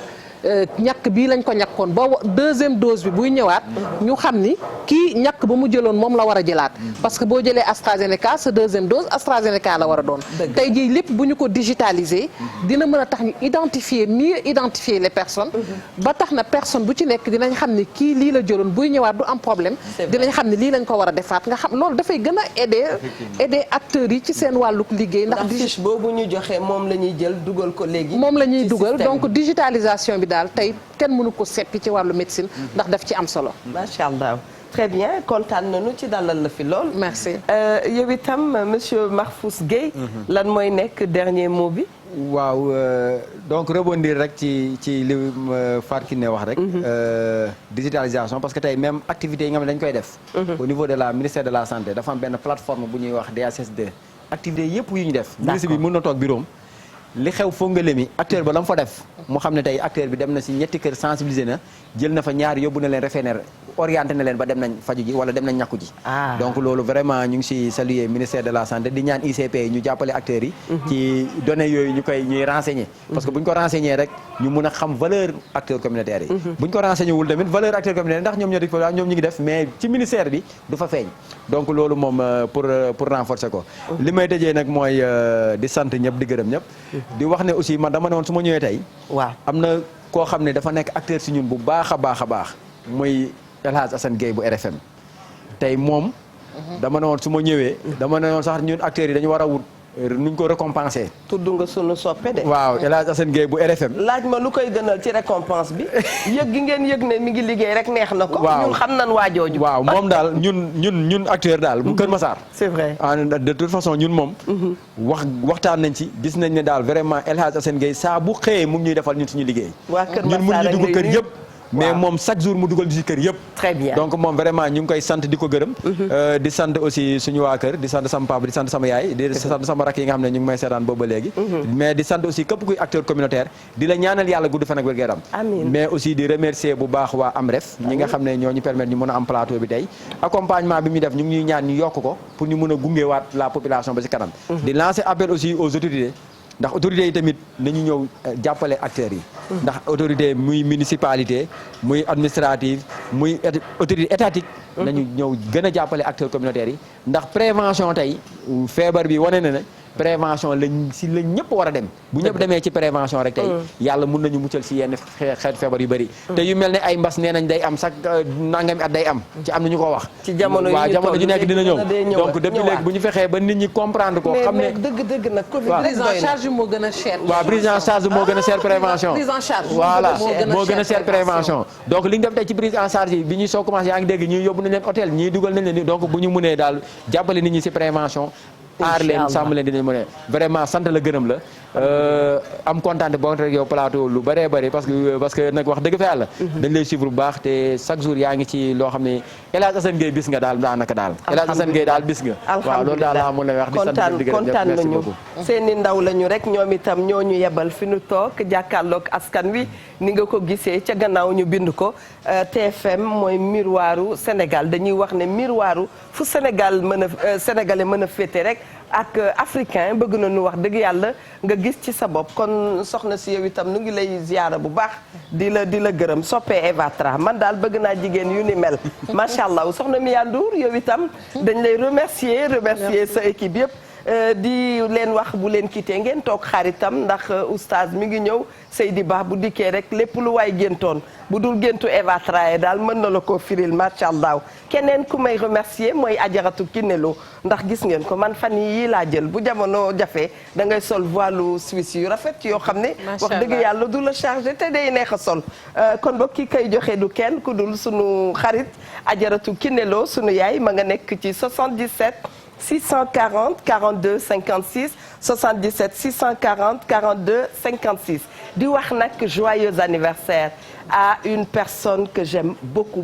ñàkk bii lañ ko ñàkkoon boo deuxième dose bi buy ñëwaat ñu xam ni kii ñàkk ba mu jëloon moom la war a jëlaat parce que boo jëlee AstraZeneca sa deuxième dose AstraZeneca la war a doon tey jii lépp bu ñu ko digitaliser dina mën a tax ñu mieux identifier les personnes ba tax na personne bu ci nekk dinañ xam ni kii lii la jëloon buy ñëwaat du am problème dinañ xam ni lii lañ ko war a defaat nga xam loolu dafay gën a aider acteurs yi ci seen wàlluk liggéey ndax fiche boobu ñu joxe moom la ñuy jël dugal ko léegi moom la ñuy dugal donc digitalisation bi daal tey kenn mënu ko seppi ci wàllu médecine ndax daf ci am solo. macha allah très bien kontaan nañu ci dalal la fi lool. merci. yow itam monsieur Mahfous Guèye. lan mooy nekk dernier mot bi. waaw donc rebondir rek ci li Fatou Kiné wax rek. digitalisation parce que tey même activités yi nga xam ne dañ koy def. au niveau de la ministère de la santé dafa am benn plateforme bu ñuy wax DHS2 activités yëpp yu ñu def. ministre bi mën na toog bureau li xew Fongolémi acteur ba la mu fa def mu xam ne tey acteur bi dem na si ñetti kër sensibilisé na jël na fa ñaari yóbbu na leen référé orienté na leen ba dem nañ faju ji wala dem nañ ñàkku ji donc loolu vraiment ñu ngi si saluer ministère de la santé di ñaan ICP yi ñu jàppale acteurs yi ci données yooyu ñuy renseigner parce que bu ñu ko renseigner rek ñu mun a xam valeur acteurs communautaires yi bu ñu ko renseigner wul tamit valeur acteurs communautaires ndax ñoom ñoo ngi def mais ci ministère bi du fa feeñ donc loolu moom pour renforcer ko li may tëjee nag mooy di sant ñëpp di gërëm ñëpp di wax ne aussi man dama ne woon su ma ñëwee tey waaw am na koo xam ne dafa nekk acteur si ñun bu baax a baax a baax muy El Hadj Assane Gueye bu RFM tey moom dama ne woon su ma ñëwee dama ne woon sax ñun acteurs yi dañu war a wut nuñ ko récompenser. tudd nga sunu soppe de. waaw El Hadj Assane Gueye bu RFM. laaj ma lu koy gënal ci récompense bi yëg gi ngeen yëg ne mi ngi liggéey rek neex na ko. waaw ñun xam nañ waajooju. waaw moom daal ñun acteur daal bu Kër Massar. c'est vrai de toute façon ñun moom. waxtaan nañ ci gis nañ ne daal vraiment El Hadj Assane Gueye saa bu xëyee mu ngi ñuy defal ñun suñu liggéey. waa Kër ñun mun ñu dugg kër yëpp. mais waaw. moom chaque jour mu dugal ci kër yëpp. très bien donc moom vraiment ñu ngi koy sant di ko gërëm. di sant aussi suñu waa kër di sant sama papa di sant sama yaay di sant sama rakk yi nga xam ne ñu ngi may seetaan boobu ba léegi. mais di sant aussi képp kuy acteur communautaire di la ñaanal yàlla gudd fan ak wér-gu-yaram. amiin mais aussi di remercier bu baax waa AMREF. ñi nga xam ne ñoo ñu permettre ñu mën a am plateau bi tey. accompagnement bi muy def ñu ngi ñuy ñaan ñu yokk ko pour ñu mën a gungewaat la population ba ci kanam. di lancer appel aussi aux autorités. ndax autorités yi tamit nañu ñëw jàppale acteurs yi. ndax autorité muy municipalité muy administrative muy autorité étatique. nañu ñëw gën a jàppale acteurs communautaires yi. ndax prévention tey feebar bi wane na ne prévention lañ ñëpp war a dem bu ñëpp demee ci prévention rek tey yàlla mun nañu muccal si yenn xeet feebar yu bëri te yu mel ne ay mbas nee nañ day am sax nangami at day am ci am na ñu ko wax ci jamono ju nekk dina ñëw donc depuis léegi bu ñu fexee ba nit ñi comprendre ko xam ne dëgg nag Covid prise en charge moo gën a cher waaw prise en charge moo gën a cher prévention prise en charge voilà moo gën a cher prévention donc li ñu def tey ci prise en charge yi bi ñuy soo commencé yaa ngi dégg ñii yóbbu nañ leen hôtel ñii dugal nañ leen donc bu ñu mënee daal jàppale nit ñi ci prévention aar leen sàmm leen dinañ mën a vraiment sant la gërëm la am kontaan boo rek yow plateau lu bëree bëri parce que nag wax dëgg fa yàlla dañ lay suivre bu baax te chaque jour yaa ngi ci loo xam ne El Hadj Assane Gueye bis nga daal daanaka daal El Hadj Assane Gueye daal bis nga waaw loolu daal laa mën a wax di sant di gërëm kontaan nañu seeni ndaw lañu rek ñoom itam ñoo ñu yebal fi ñu toog jàkkaarloog askan wi ni nga ko gisee ca gannaaw ñu bind ko TFM mooy miroiru Sénégal dañuy wax ne miroiru fu Sénégal mën a sénégalais mën a féete rek ak africain bëgg na nu wax dëgg yàlla nga gis ci sa bopp kon soxna si yow itam nu ngi lay ziyaara bu baax di la gërëm soppee Eva Tra man daal bëgg naa jigéen yu ni mel macha allah soxna Mia Ndour yow itam dañ lay remercier sa équipe yëpp di leen wax bu leen quitté ngeen toog xaritam ndax oustaz mi ngi ñëw Seydi Ba bu dikkee rek lépp lu waay géntoon bu dul géntu Eva Traé daal mën na la koo firil macha allah keneen ku may remercier mooy ajaratu Kinelo ndax gis ngeen ko man fan yii laa jël bu jamono jafe da ngay sol voile suisse yu rafet yoo xam ne wax dëgg yàlla du la chargé te day neex a sol kon boog ki koy joxe du kenn ku dul sunu xarit ajaratu Kinelo sunu yaay ma nga nekk ci 77 640 42 56 77 640 42 56 di wax nag joyeux anniversaire à une personne que j'aime beaucoup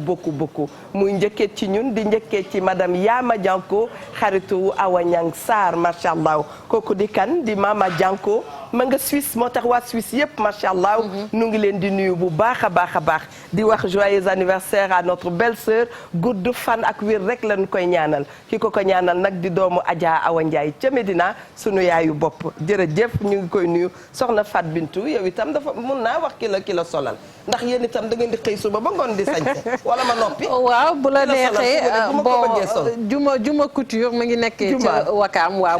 muy njëkkee ci ñun di njëkkee ci madame Yama Dianko xaritu Awa Niang Sarr macha allah kooku di kan di Mama Dianko ma nga Suisse moo tax waa Suisse yëpp macha allah. nu ngi leen di nuyu bu baax a baax di wax joyeux anniversaire à notre belle-sœur gudd fan ak wér rek lañu koy ñaanal ki ko ñaanal nag di doomu Adja Awa Ndiaye ca Medina sunu yaayu bopp jërëjëf ñu ngi koy nuyu soxna Fat Bintou yow itam dafa mun naa wax ki la solal ndax yéen itam da ngeen di xëy suba ba ngoon di sañse wala ma noppi. waaw bu la neexee bon juma couture mu ngi nekkee ca Wakaam waaw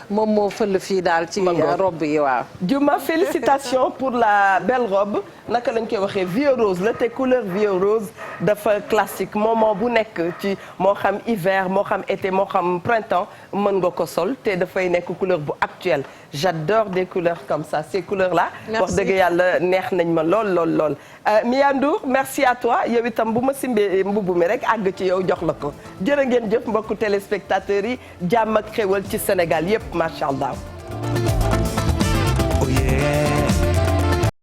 moom moo fël fii daal ci robe yi waaw. Juma félicitations pour la belle robe naka lañ koy waxee vieux rose la te couleur vieux rose dafa classique moment bu nekk ci moo xam hiver moo xam été moo xam printemps mën nga ko sol te dafay nekk couleur bu actuelle j'adore des couleurs comme ça ces couleurs là. wax dëgg yàlla neex nañ ma lool. Mia Ndour merci à toi yow itam bu ma simbee mbubb mi rek àgg ci yow jox la ko jërë ngeen jëf mbokku téléspectateurs yi jàmm ak xéwal ci Sénégal yëpp macha allah.